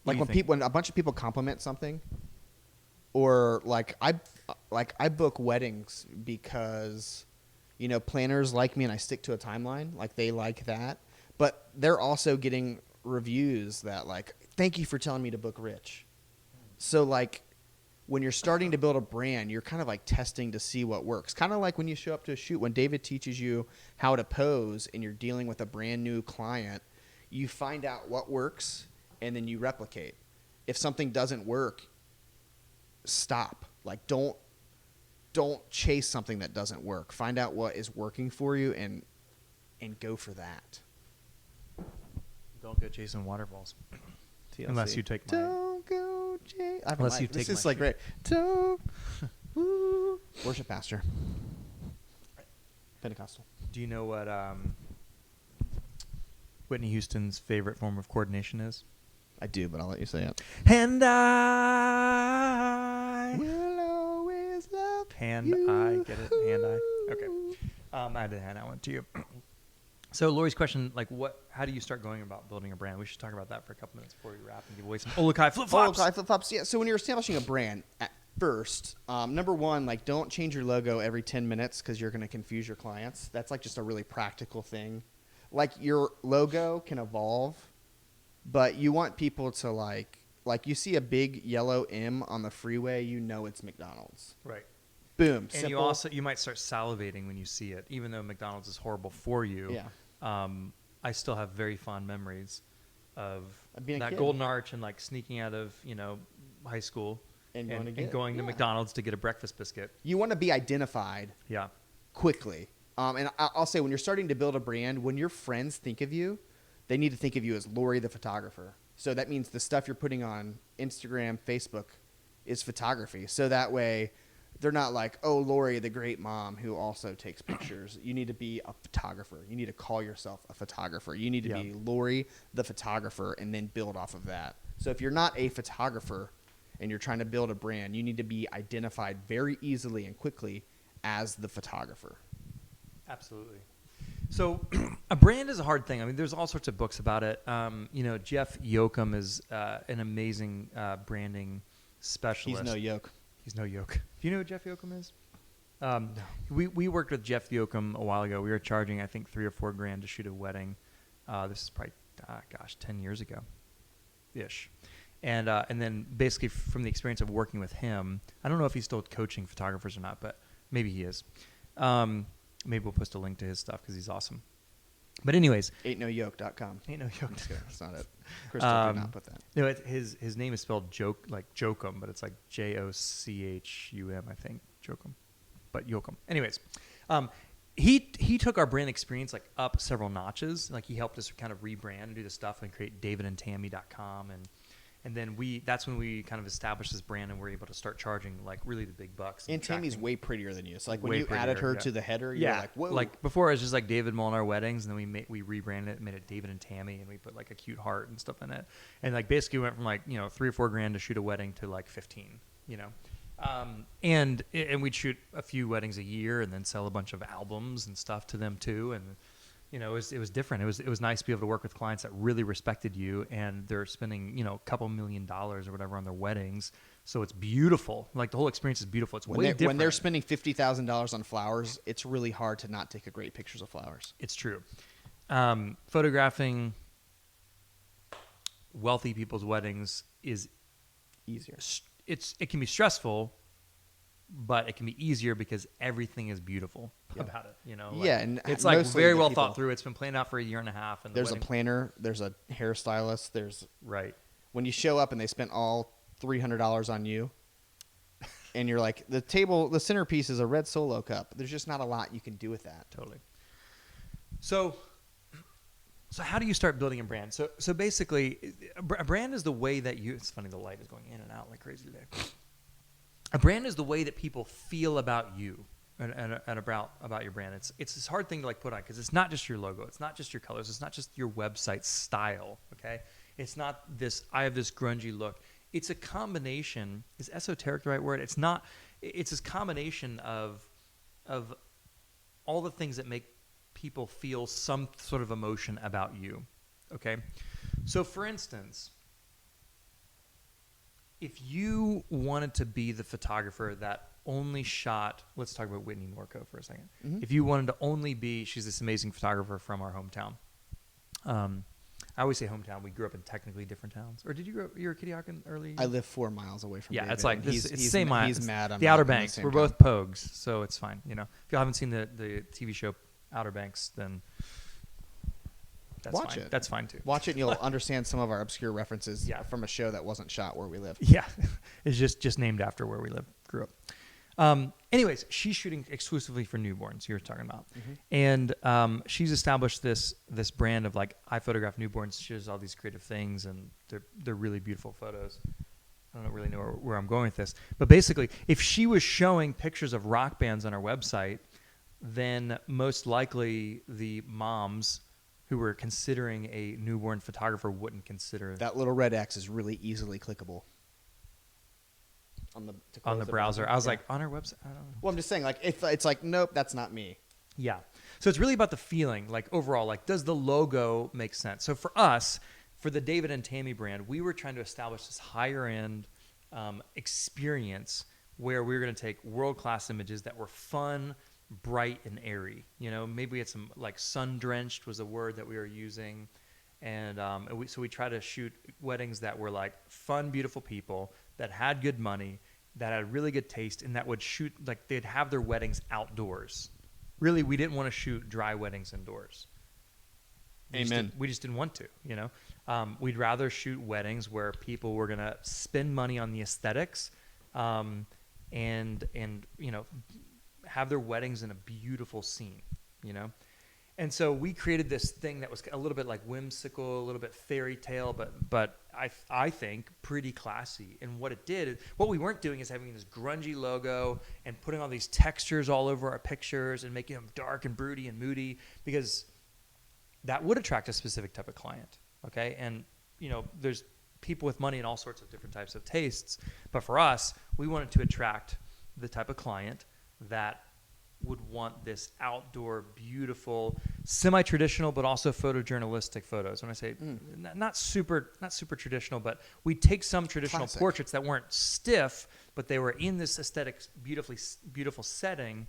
What Like do you think? when a bunch of people compliment something, or like I book weddings because planners like me and I stick to a timeline, like they like that, but they're also getting reviews that like, thank you for telling me to book Rich. So like when you're starting to build a brand, you're kind of like testing to see what works. Kind of like when you show up to a shoot, when David teaches you how to pose and you're dealing with a brand new client, you find out what works and then you replicate. If something doesn't work, stop. Like don't chase something that doesn't work. Find out what is working for you and go for that. Don't go chasing waterfalls. TLC. Unless you take my... Don't go chase. Unless you This take is my like great. Don't. Woo. Worship pastor. Pentecostal. Do you know what Whitney Houston's favorite form of coordination is? I do, but I'll let you say it. And I... Will always love Hand, you. I, get it? Hand, I. Okay. I did hand that one to you. So Lori's question, like, how do you start going about building a brand? We should talk about that for a couple minutes before we wrap and give away some Olokai flip-flops. Flip-flops. Yeah. So when you're establishing a brand, first, number one, like don't change your logo every 10 minutes because you're going to confuse your clients. That's like just a really practical thing. Like your logo can evolve, but you want people to like you see a big yellow M on the freeway, you know it's McDonald's. Right. Boom. And you might start salivating when you see it, even though McDonald's is horrible for you. Yeah. I still have very fond memories of Being a that kid. golden arch and like sneaking out of high school And going to yeah. McDonald's to get a breakfast biscuit. You want to be identified Yeah. quickly. And I'll say when you're starting to build a brand, when your friends think of you, they need to think of you as Lori the photographer. So that means the stuff you're putting on Instagram, Facebook is photography. So that way they're not like, oh, Lori, the great mom who also takes pictures. You need to be a photographer. You need to call yourself a photographer. You need to be Lori the photographer and then build off of that. So if you're not a photographer and you're trying to build a brand, you need to be identified very easily and quickly as the photographer. Absolutely. So a brand is a hard thing. I mean, there's all sorts of books about it. Jeff Yoakum is an amazing branding specialist. He's no yoke. He's no yoke. Do you know who Jeff Yoakum is? No. We worked with Jeff Yoakum a while ago. We were charging, I think, $3 or $4 to shoot a wedding. This is probably, 10 years ago, ish. And then basically from the experience of working with him, I don't know if he's still coaching photographers or not, but maybe he is. Maybe we'll post a link to his stuff because he's awesome. But anyways. AintNoYoke.com. Ain't no yoke. That's not it. Crystal did not put that. No, his name is spelled Jokum, but it's like Jochum, I think. Jokum. But Yoakum. Anyways, he took our brand experience like up several notches. Like he helped us kind of rebrand and do the stuff and create davidandtammy.com and then that's when we kind of established this brand and we're able to start charging like really the big bucks. And Tammy's way prettier than you. So like when Way you prettier, added her yeah. to the header, you're like, whoa. Like before it was just like David Molnar Weddings, and then we rebranded it and made it David and Tammy, and we put like a cute heart and stuff in it. And like basically went from like, $3 or $4 to shoot a wedding to like 15, and we'd shoot a few weddings a year and then sell a bunch of albums and stuff to them too. And it was different. It was nice to be able to work with clients that really respected you, and they're spending a couple $1 million or whatever on their weddings. So it's beautiful. Like the whole experience is beautiful. It's way different. When they're spending $50,000 on flowers, it's really hard to not take a great pictures of flowers. It's true. Photographing wealthy people's weddings is Easier. It can be stressful, but it can be easier because everything is beautiful about it. And it's like mostly very the well people- thought through. It's been planned out for a year and a half. And There's a planner. There's a hairstylist. There's right. When you show up and they spent all $300 on you, and you're like, the centerpiece is a red Solo cup. There's just not a lot you can do with that. Totally. So how do you start building a brand? So basically, a brand is the way that you. It's funny, the light is going in and out like crazy today. A brand is the way that people feel about you and about your brand. It's this hard thing to like put on because it's not just your logo, it's not just your colors, it's not just your website style. Okay, it's not this. I have this grungy look. It's a combination. Is esoteric the right word? It's not. It's this combination of all the things that make people feel some sort of emotion about you. Okay, so for instance, if you wanted to be the photographer that only shot, let's talk about Whitney Norco for a second. Mm-hmm. If you wanted to only be, she's this amazing photographer from our hometown. I always say hometown. We grew up in technically different towns. Or did you grow up, you were Kitty Hawk early? I live 4 miles away from David. It's like, it's the same mad. mile. He's mad. I'm the Outer not in the Banks. same We're town. both Pogues, so it's fine. If you haven't seen the TV show Outer Banks, then that's Watch fine. it. That's fine too. Watch it and you'll understand some of our obscure references Yeah. from a show that wasn't shot where we live. Yeah, it's just named after where we grew up. Anyways, she's shooting exclusively for newborns. You were talking about, and she's established this brand of like, I photograph newborns. She does all these creative things, and they're really beautiful photos. I don't really know where I'm going with this, but basically, if she was showing pictures of rock bands on our website, then most likely the moms who were considering a newborn photographer wouldn't consider That little red X is really easily clickable on the browser. I was like, on our website? I don't know. Well, I'm just saying, like, it's like, nope, that's not me. Yeah. So it's really about the feeling, like overall, like, does the logo make sense? So for us, for the David and Tammy brand, we were trying to establish this higher end experience where we were going to take world-class images that were fun, bright, and airy. Maybe we had some, like, sun-drenched was a word that we were using. And so we try to shoot weddings that were, like, fun, beautiful people that had good money, that had really good taste, and that would shoot, like, they'd have their weddings outdoors. Really, we didn't want to shoot dry weddings indoors. Amen. We just didn't want to, we'd rather shoot weddings where people were going to spend money on the aesthetics, and have their weddings in a beautiful scene, And so we created this thing that was a little bit like whimsical, a little bit fairy tale, but I think pretty classy. And what we weren't doing is having this grungy logo and putting all these textures all over our pictures and making them dark and broody and moody, because that would attract a specific type of client, okay? And, there's people with money and all sorts of different types of tastes. But for us, we wanted to attract the type of client that would want this outdoor, beautiful, semi-traditional, but also photojournalistic photos. When I say not super traditional, but we take some traditional Classic. portraits that weren't stiff, but they were in this aesthetic, beautiful setting.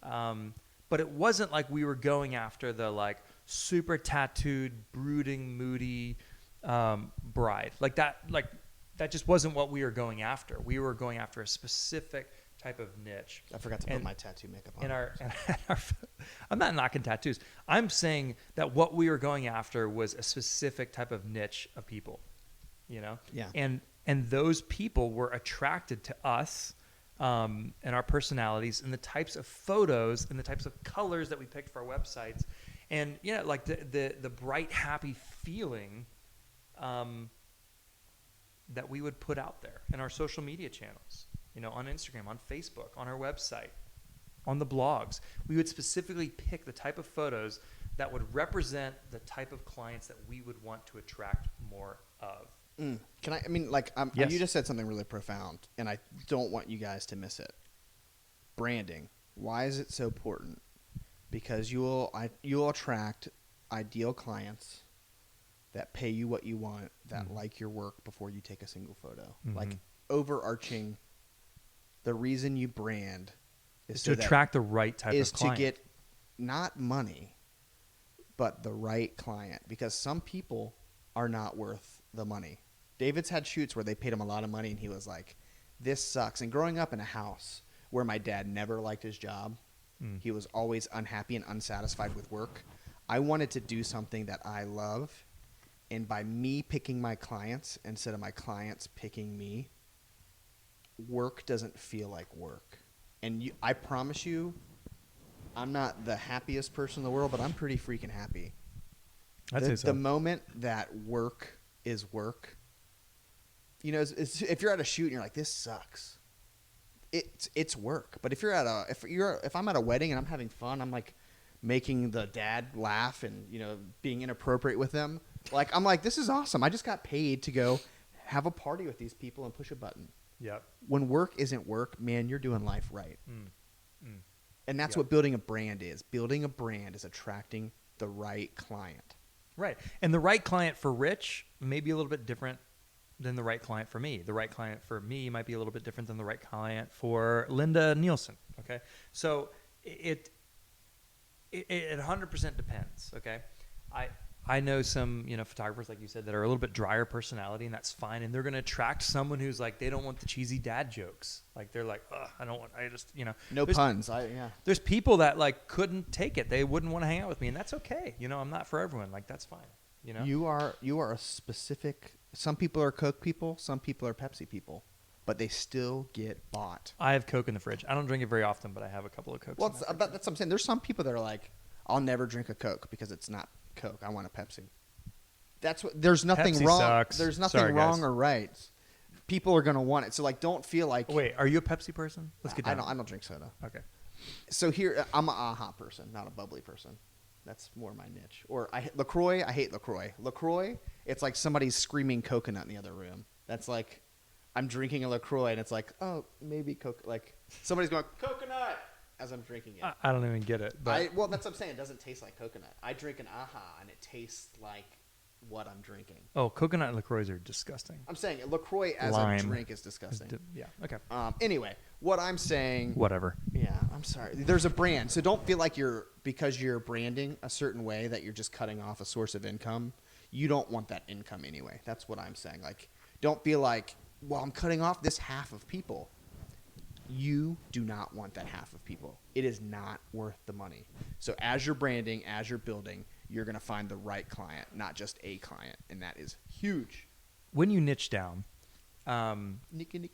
But it wasn't like we were going after the, like, super tattooed, brooding, moody bride. Like that just wasn't what we were going after. We were going after a specific type of niche. I forgot to put my tattoo makeup on. I'm not knocking tattoos. I'm saying that what we were going after was a specific type of niche of people, Yeah. And those people were attracted to us, and our personalities and the types of photos and the types of colors that we picked for our websites, and like the bright, happy feeling that we would put out there in our social media channels. On Instagram, on Facebook, on our website, on the blogs. We would specifically pick the type of photos that would represent the type of clients that we would want to attract more of. Yes. You just said something really profound, and I don't want you guys to miss it. Branding. Why is it so important? Because you'll attract ideal clients that pay you what you want, that like your work before you take a single photo. Mm-hmm. Like, overarching, the reason you brand is to attract the right type of client. Is to get not money, but the right client. Because some people are not worth the money. David's had shoots where they paid him a lot of money and he was like, this sucks. And growing up in a house where my dad never liked his job, he was always unhappy and unsatisfied with work. I wanted to do something that I love. And by me picking my clients instead of my clients picking me, work doesn't feel like work. And I promise you, I'm not the happiest person in the world, but I'm pretty freaking happy. I'd say so. The moment that work is work, if you're at a shoot and you're like, this sucks, it's work. But if I'm at a wedding and I'm having fun, I'm like making the dad laugh and being inappropriate with them. Like, I'm like, this is awesome. I just got paid to go have a party with these people and push a button. Yep. When work isn't work, man, you're doing life right. And that's what building a brand is. Building a brand is attracting the right client. Right. And the right client for Rich may be a little bit different than the right client for me. The right client for me might be a little bit different than the right client for Linda Nielsen. Okay. So it 100% depends. Okay. I know some, photographers, like you said, that are a little bit drier personality, and that's fine. And they're going to attract someone who's like, they don't want the cheesy dad jokes. Like, they're like, No puns. There's people that, like, couldn't take it. They wouldn't want to hang out with me, and that's okay. I'm not for everyone. Like, that's fine. You are a specific, some people are Coke people, some people are Pepsi people, but they still get bought. I have Coke in the fridge. I don't drink it very often, but I have a couple of Cokes. Well, that's what I'm saying. There's some people that are like, I'll never drink a Coke because it's not Coke. I want a Pepsi. There's nothing Pepsi wrong. sucks. There's nothing Sorry, wrong guys. or right. People are gonna want it. So like, don't feel like. Wait, are you a Pepsi person? Let's get down. I don't drink soda. Okay. So here, I'm an AHA person, not a bubbly person. That's more my niche. Or LaCroix. I hate LaCroix. LaCroix. It's like somebody's screaming coconut in the other room. That's like, I'm drinking a LaCroix and it's like, oh, maybe like somebody's going coconut as I'm drinking it. I don't even get it. But Well, that's what I'm saying. It doesn't taste like coconut. I drink an AHA and it tastes like what I'm drinking. Oh, coconut and LaCroix are disgusting. I'm saying LaCroix as Lime. a drink is disgusting. Yeah. Okay. Anyway, what I'm saying. Whatever. Yeah, I'm sorry. There's a brand, so don't feel like because you're branding a certain way that you're just cutting off a source of income. You don't want that income anyway. That's what I'm saying. Like, don't feel like, well, I'm cutting off this half of people. You do not want that half of people. It is not worth the money. So as you're branding, as you're building, you're going to find the right client, not just a client, and that is huge. When you niche down, Nicky.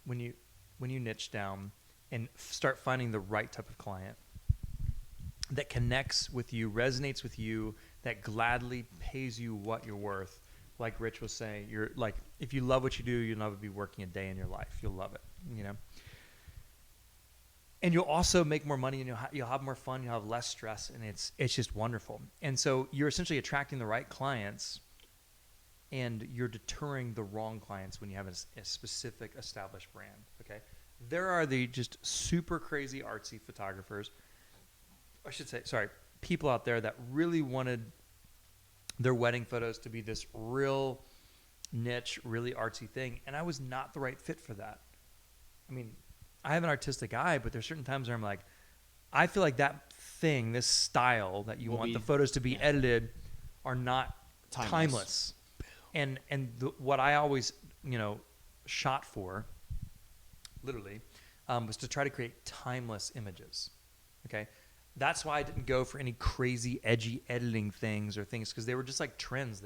when you niche down and start finding the right type of client that connects with you, resonates with you, that gladly pays you what you're worth, like Rich was saying, you're like, if you love what you do, you'll never be working a day in your life. You'll love it, you know. And you'll also make more money, and you'll have more fun. You'll have less stress, and it's just wonderful. And so you're essentially attracting the right clients, and you're deterring the wrong clients when you have a specific established brand. Okay, there are the just super crazy artsy photographers. I should say, sorry, people out there that really wanted their wedding photos to be this real niche, really artsy thing, and I was not the right fit for that. I mean, I have an artistic eye, but there's certain times where I'm like, I feel like that thing, this style that you want the photos to be edited, are not timeless. And what I always, shot for, literally, was to try to create timeless images. Okay, that's why I didn't go for any crazy, edgy editing things or things, because they were just like trends.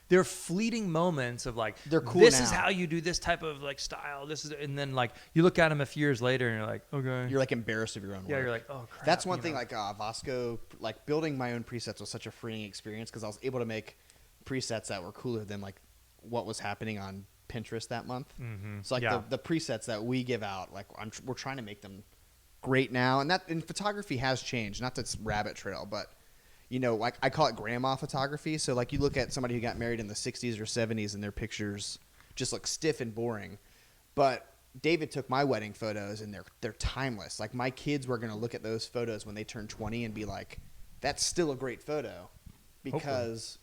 They're fleeting moments of like, they're cool. This now. is how you do this type of like style. This is, and then like you look at them a few years later and you're like, okay. You're like embarrassed of your own work. Yeah, you're like, oh crap. That's one thing. Like Vasco, like building my own presets was such a freeing experience because I was able to make presets that were cooler than like what was happening on Pinterest that month. Mm-hmm. So like the presets that we give out, like we're trying to make them great now, and photography has changed. Not to rabbit trail, but. Like I call it grandma photography. So like you look at somebody who got married in the 60s or 70s and their pictures just look stiff and boring. But David took my wedding photos and they're timeless. Like my kids were going to look at those photos when they turn 20 and be like, that's still a great photo. Because,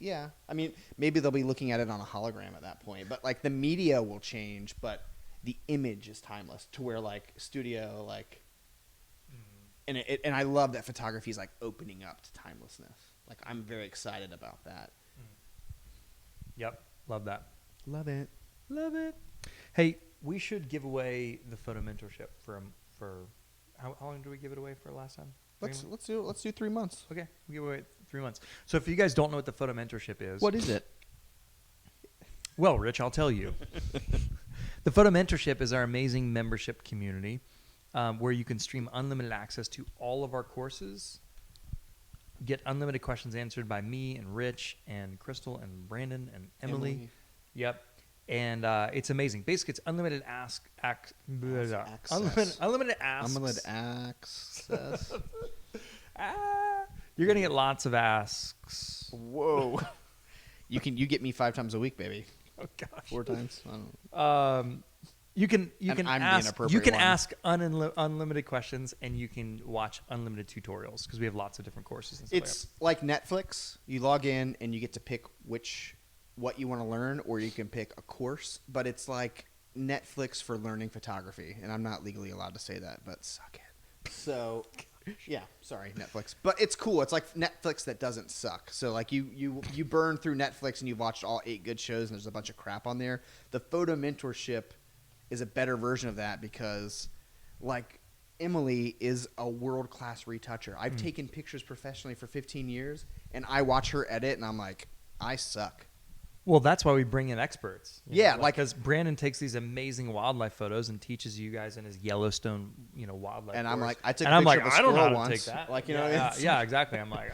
I mean, maybe they'll be looking at it on a hologram at that point. But like the media will change, but the image is timeless to where like studio, like... And I love that photography is like opening up to timelessness. Like I'm very excited about that. Yep, love that. Love it. Hey, we should give away the photo mentorship for how long did we give it away for last time? Let's do 3 months. Okay, we give away 3 months. So if you guys don't know what the photo mentorship is, what is it? Well, Rich, I'll tell you. The photo mentorship is our amazing membership community. Where you can stream unlimited access to all of our courses, get unlimited questions answered by me and Rich and Crystal and Brandon and Emily. Yep. And it's amazing. Basically, it's unlimited unlimited access. You're going to get lots of asks. Whoa. You get me 5 times a week, baby. Oh, gosh. 4 times? I don't know. You can ask unlimited questions, and you can watch unlimited tutorials because we have lots of different courses. And stuff it's like Netflix. You log in and you get to pick what you want to learn, or you can pick a course. But it's like Netflix for learning photography, and I'm not legally allowed to say that, but suck it. So, yeah, sorry, Netflix. But it's cool. It's like Netflix that doesn't suck. So like you burn through Netflix and you've watched all 8 good shows, and there's a bunch of crap on there. The photo mentorship is a better version of that because like Emily is a world-class retoucher. I've taken pictures professionally for 15 years and I watch her edit and I'm like, I suck. Well, that's why we bring in experts. Yeah. Because Brandon takes these amazing wildlife photos and teaches you guys in his Yellowstone, wildlife. And course. I'm like, I took a picture of a squirrel I don't know how to once. take that. Like, yeah, exactly. I'm like,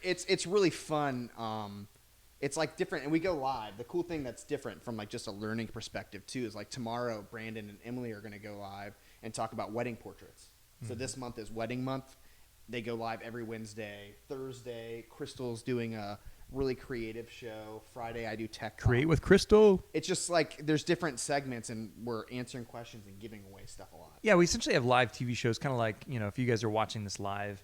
it's really fun. It's like different, and we go live. The cool thing that's different from like just a learning perspective too is like tomorrow Brandon and Emily are going to go live and talk about wedding portraits. So this month is wedding month. They go live every Wednesday. Thursday, Crystal's doing a really creative show. Friday, I do tech. Create with Crystal. It's just like there's different segments, and we're answering questions and giving away stuff a lot. Yeah, we essentially have live TV shows, kind of like if you guys are watching this live.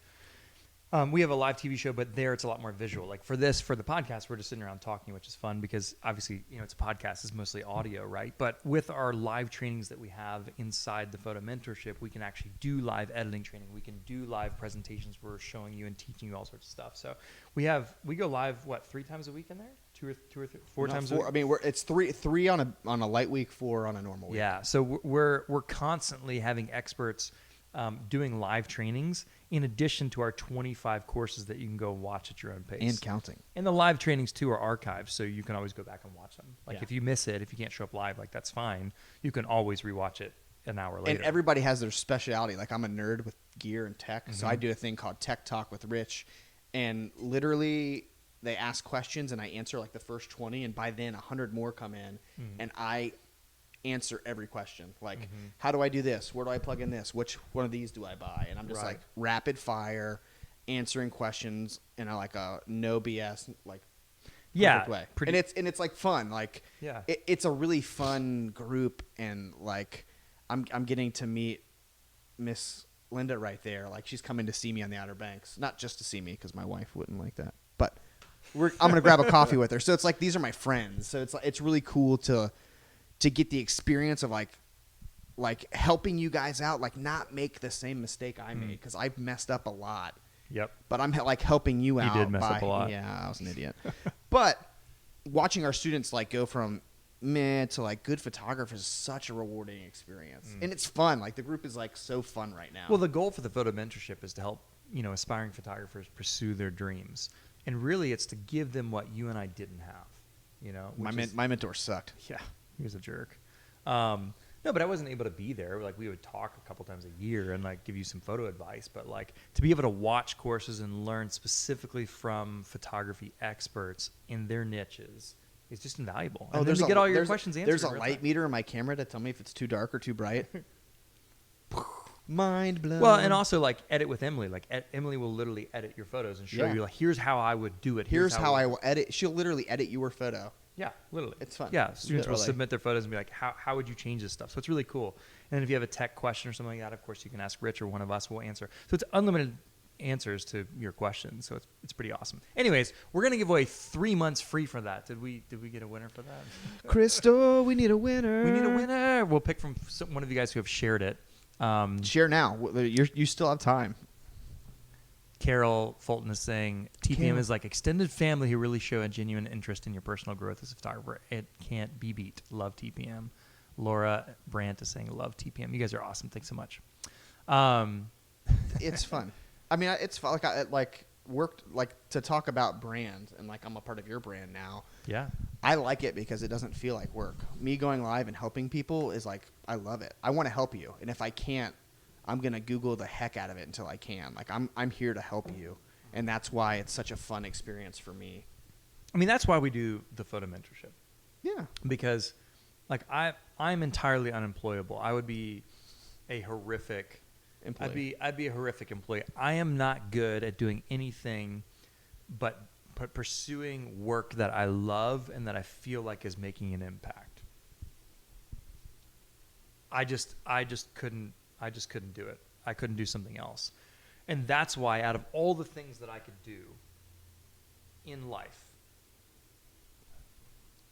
We have a live TV show, but there it's a lot more visual. Like for the podcast, we're just sitting around talking, which is fun because obviously, it's a podcast, it's mostly audio, right? But with our live trainings that we have inside the photo mentorship, we can actually do live editing training. We can do live presentations where we're showing you and teaching you all sorts of stuff. So we go live, 3 times a week in there? Two or three, 4 times a week? I mean, it's three on a light week, 4 on a normal week. Yeah. So we're constantly having experts doing live trainings in addition to our 25 courses that you can go watch at your own pace. And counting. And the live trainings, too, are archived, so you can always go back and watch them. Like, Yeah. if you miss it, if you can't show up live, that's fine. You can always rewatch it an hour later. And everybody has their specialty. Like, I'm a nerd with gear and tech, so I do a thing called Tech Talk with Rich. And literally, they ask questions, and I answer, the first 20, and by then, 100 more come in, and I answer every question. How do I do this? Where do I plug in this? Which one of these do I buy? And I'm just Right. rapid fire answering questions in a no BS Yeah, perfect way. pretty- And it's fun. Yeah. It's a really fun group, and I'm getting to meet Miss Linda right there. She's coming to see me on the Outer Banks, not just to see me because my wife wouldn't like that, but I'm gonna grab a coffee with her. So it's these are my friends. So it's really cool to get the experience of helping you guys out, not make the same mistake I made, because I've messed up a lot. Yep. But I'm helping you out. did mess up a lot. Yeah, I was an idiot. But watching our students go from meh to good photographers is such a rewarding experience, and it's fun. The group is so fun right now. Well, the goal for the photo mentorship is to help, aspiring photographers pursue their dreams. And really, it's to give them what you and I didn't have, my mentor sucked. Yeah, he was a jerk. No, but I wasn't able to be there. We would talk a couple times a year and give you some photo advice. But to be able to watch courses and learn specifically from photography experts in their niches is just invaluable. And then to get all your questions answered. There's a light meter in my camera to tell me if it's too dark or too bright. Mind blown. Well, and also edit with Emily. Emily will literally edit your photos and show Yeah. you here's how I would do it. Here's how I will edit. She'll literally edit your photo. Yeah, literally. It's fun. Yeah, students will Literally. submit their photos and be how would you change this stuff? So it's really cool. And then if you have a tech question or something like that, of course, you can ask Rich or one of us will answer. So it's unlimited answers to your questions. So it's pretty awesome. Anyways, we're going to give away 3 months free for that. Did we get a winner for that? Crystal, we need a winner. We need a winner. We'll pick from one of you guys who have shared it. Share now. You still have time. Carol Fulton is saying TPM Carol. is like extended family who really show a genuine interest in your personal growth as a photographer. It can't be beat. Love TPM. Laura Brandt is saying love TPM. You guys are awesome. Thanks so much. It's fun. I mean, it's fun. I worked to talk about brand, and I'm a part of your brand now. Yeah. I like it because it doesn't feel like work. Me going live and helping people is I love it. I want to help you, and if I can't, I'm gonna Google the heck out of it until I can. I'm here to help you, and that's why it's such a fun experience for me. I mean, that's why we do the photo mentorship, Yeah. because I'm entirely unemployable. I would be a horrific Employee. I'd be a horrific employee. I am not good at doing anything but pursuing work that I love and that I feel like is making an impact. I just couldn't do it. I couldn't do something else. And that's why out of all the things that I could do in life,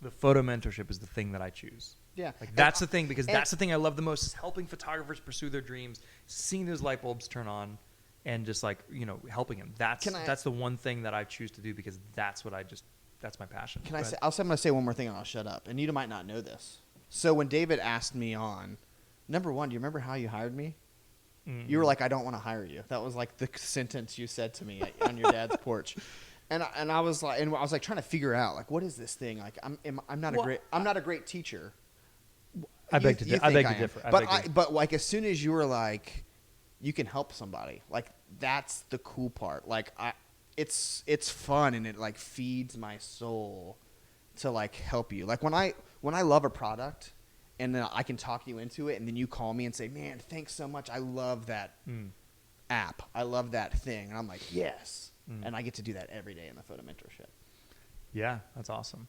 the photo mentorship is the thing that I choose. Yeah. That's the thing, because that's the thing I love the most, is helping photographers pursue their dreams, seeing those light bulbs turn on, and just helping them. That's the one thing that I choose to do, because that's my passion. I'm going to say one more thing and I'll shut up. And you might not know this. So when David asked me on, number one, do you remember how you hired me? Mm-hmm. You were like, I don't want to hire you. That was the sentence you said to me on your dad's porch. And I was trying to figure out what is this thing? I'm not a great teacher. I beg to differ. But as soon as you were you can help somebody, that's the cool part. It's fun, and it feeds my soul to help you. When I love a product and then I can talk you into it, and then you call me and say, man, thanks so much. I love that app. I love that thing. And I'm like, yes. And I get to do that every day in the photo mentorship. Yeah, that's awesome.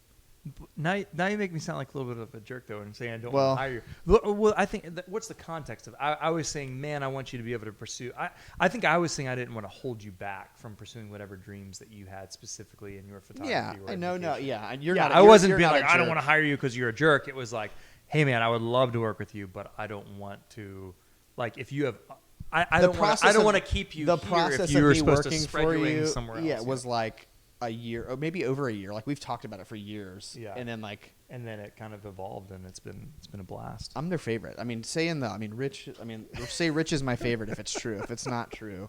Now you make me sound like a little bit of a jerk, though, and saying I don't Well- want to hire you. Well, I think, what's the context of I was saying, man, I want you to be able to pursue. I think I was saying I didn't want to hold you back from pursuing whatever dreams that you had specifically in your photography Yeah, or I know. No, education. yeah, and you're Yeah, not. I wasn't you're being not a like, I don't jerk. want to hire you because you're a jerk. It was like, hey, man, I would love to work with you, but I don't want to. Like, if you have, I don't want to keep you the here process if you of were me supposed to working spread for your wings you. somewhere else. Yeah, it was like a year, or maybe over a year. Like we've talked about it for years. Yeah. And then like And then it kind of evolved, and it's been a blast. I'm their favorite. I mean, Rich. I mean, say Rich is my favorite if it's true. If it's not true,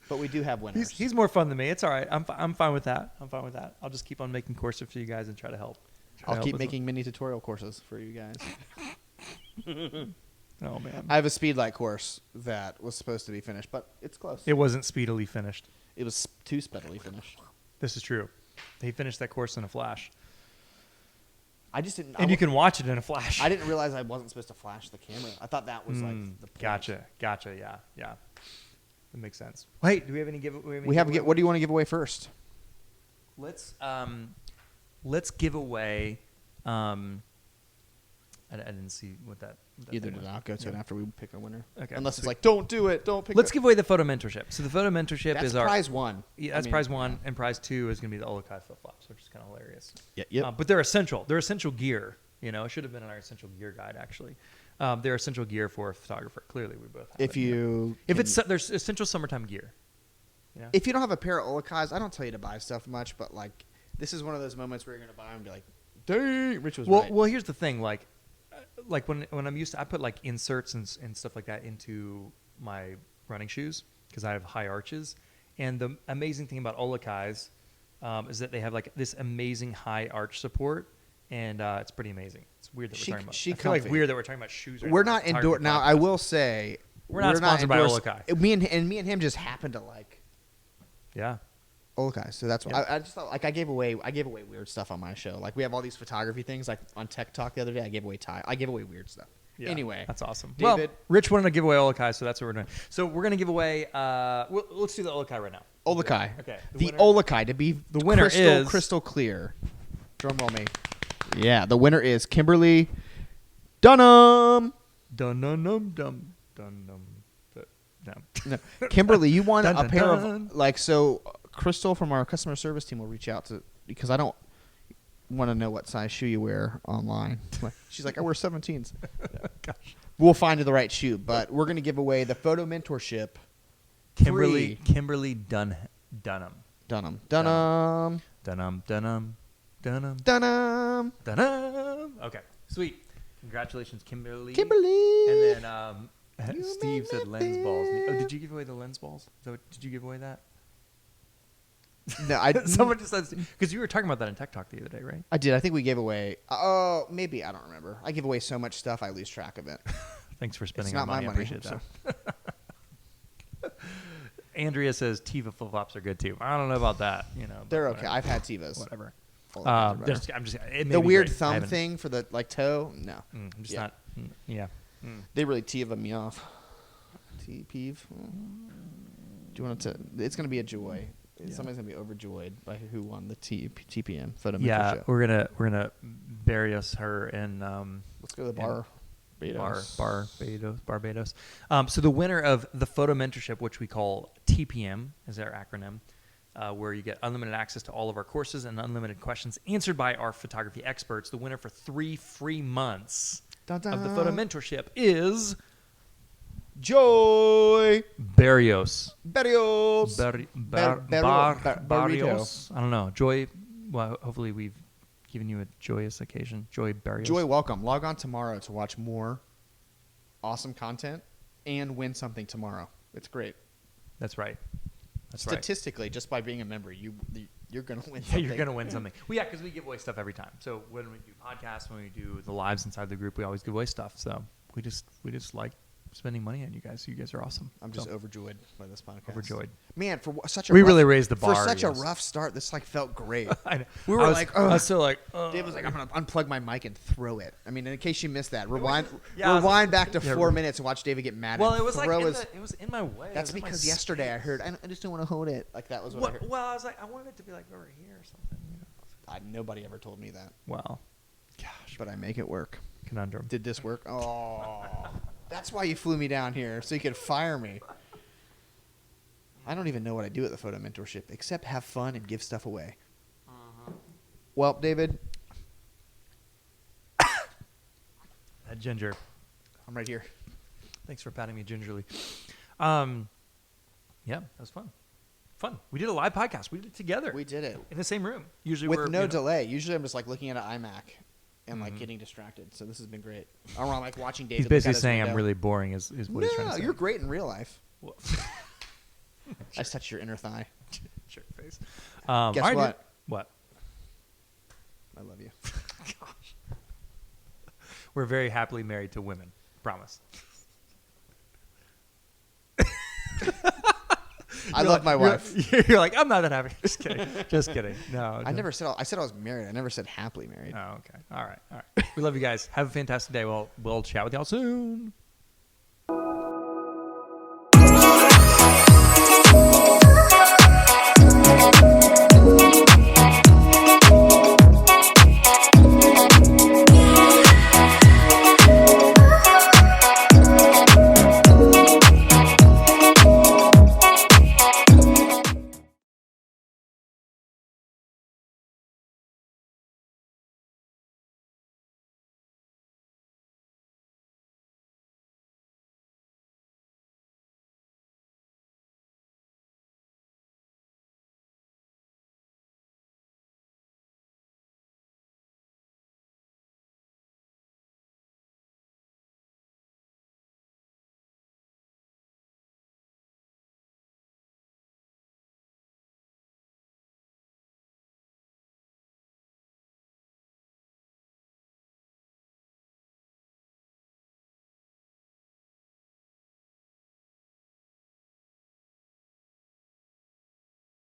but we do have winners. He's more fun than me. It's all right. I'm fine with that. I'll just keep on making courses for you guys and try to help. I'll keep making mini tutorial courses for you guys. Oh man, I have a speed light course that was supposed to be finished, but it's close. it wasn't speedily finished. It was too speedily finished. This is true. He finished that course in a flash, I just didn't. and you can watch it in a flash. I didn't realize I wasn't supposed to flash the camera. I thought that was like the point. Gotcha. Yeah. That makes sense. Wait, do we have any giveaway? What do you want to give away first? Let's give away. I didn't see what that Either thing did was. I. I'll go to it Yeah. after we pick a winner. Okay. Unless it's Sweet. like, don't do it. Don't pick. Let's give away the photo mentorship. So the photo mentorship That's is our prize one. Yeah, that's prize one, and prize two is going to be the Olokai flip flops, which is kind of hilarious. Yep. But they're essential. They're essential gear. You know, it should have been in our essential gear guide actually. They're essential gear for a photographer. Clearly, we both. Have If it. you, there's essential summertime gear. You know? if you don't have a pair of Olakais, I don't tell you to buy stuff much, but like this is one of those moments where you're gonna buy them and be like, dang, Rich was right. Well, here's the thing. Like when I'm used to, I put like inserts and stuff like that into my running shoes because I have high arches. And the amazing thing about Olakais is that they have like this amazing high arch support, and it's pretty amazing. It's weird that we're talking about. I feel like comfy. weird that we're talking about shoes. Right We're now. not It's a photography now. I podcast. will say We're not sponsored by endorsed- Olokai. Me and him just happened to like Yeah. Olokai, so that's why Yep. I just thought like I gave away weird stuff on my show. Like we have all these photography things. Like on Tech Talk the other day, I gave away weird stuff. Yeah, Anyway, that's awesome. David- Well, Rich wanted to give away Olokai, so that's what we're doing. So we're going to give away. Let's do the Olokai right now. Olokai. Okay. The Olokai to be The winner is- crystal clear. Drum roll me. Yeah, the winner is Kimberly Dunham. Dun dun dum dum dun dum. No, Kimberly, you won Dun, a dun, pair dun. of like so. Crystal from our customer service team will reach out to because I don't want to know what size shoe you wear online. She's like, I wear 17s. Gosh. We'll find you the right shoe, but we're gonna give away the photo mentorship. Kimberly Dunham. Dunham. Dunham. Okay, sweet. Congratulations, Kimberly. Kimberly. And then You Steve make said me lens balls. Oh, feel- did you give away the lens balls? Did you give away that? No, I Someone just said because you were talking about that in Tech Talk the other day, right? I did. I think we gave away. Oh, maybe I don't remember. I give away so much stuff, I lose track of it. Thanks for spending It's our not my money. I money, appreciate so. that. Andrea says Tiva flip flops are good too. I don't know about that. You know, but They're okay. whatever. I've had Tivas. Whatever. All the kinds are better. I'm just it may The be weird great. I thumb haven't- thing for the like toe. No, I'm just Yeah. not. Yeah. they really Tiva me off. Peeve. Do you want it to? It's gonna be a joy. Yeah. Somebody's gonna be overjoyed by who won the TPM photo Yeah, mentorship. we're gonna bury her in Let's go to the bar. Barbados. So the winner of the photo mentorship, which we call TPM, is our acronym, where you get unlimited access to all of our courses and unlimited questions answered by our photography experts. The winner for 3 free months of the photo mentorship is Joy Barrios. Barrios. Barrios. I don't know. Joy. Well, hopefully we've given you a joyous occasion. Joy Barrios. Joy, welcome. Log on tomorrow to watch more awesome content and win something tomorrow. It's great. That's right. That's right. Statistically, just by being a member, you're going to win Yeah, something. you're gonna win something. Well, yeah, because we give away stuff every time. So when we do podcasts, when we do the lives inside the group, we always give away stuff. So we just like spending money on you guys. You guys are awesome. I'm just So, overjoyed by this podcast. overjoyed. Man, for such a We rough, really raised the bar, for such yes. a rough start. This like felt great. I know. We were I was, like, I ugh. was still like, Dave was like, I'm gonna unplug my mic and throw it. I mean, in case you missed that, rewind yeah, I was like- back to yeah, 4 minutes and watch David get mad. well, and it was like throw in his, it was in my way. It That's was in my because yesterday I space. heard I just don't want to hold it. Like that was what I heard. Well, I was like, I wanted it to be like over here or something. You know? Nobody ever told me that. Well, gosh, But I make it work. conundrum. Did this work? Oh, that's why you flew me down here, so you could fire me. I don't even know what I do at the photo mentorship, except have fun and give stuff away. Well, David, That ginger. I'm right here. Thanks for patting me gingerly. Yeah, that was fun. Fun. We did a live podcast. We did it together. We did it. In the same room. Usually With we're no delay. Usually I'm just like looking at an iMac and like Mhm. getting distracted. So this has been great. Or I'm like watching David. He's look basically out his saying I'm window. really boring is what he's trying to No, say. you're great in real life. Well, I just touched your inner thigh. jerk face. Guess all right, what? dude. What? I love you. Gosh. We're very happily married to women. Promise. I love my wife. You're like, I'm not that happy. Just kidding. Just kidding. No. I never said. I said I was married. I never said happily married. Oh, okay. All right. We love you guys. Have a fantastic day. We'll chat with y'all soon.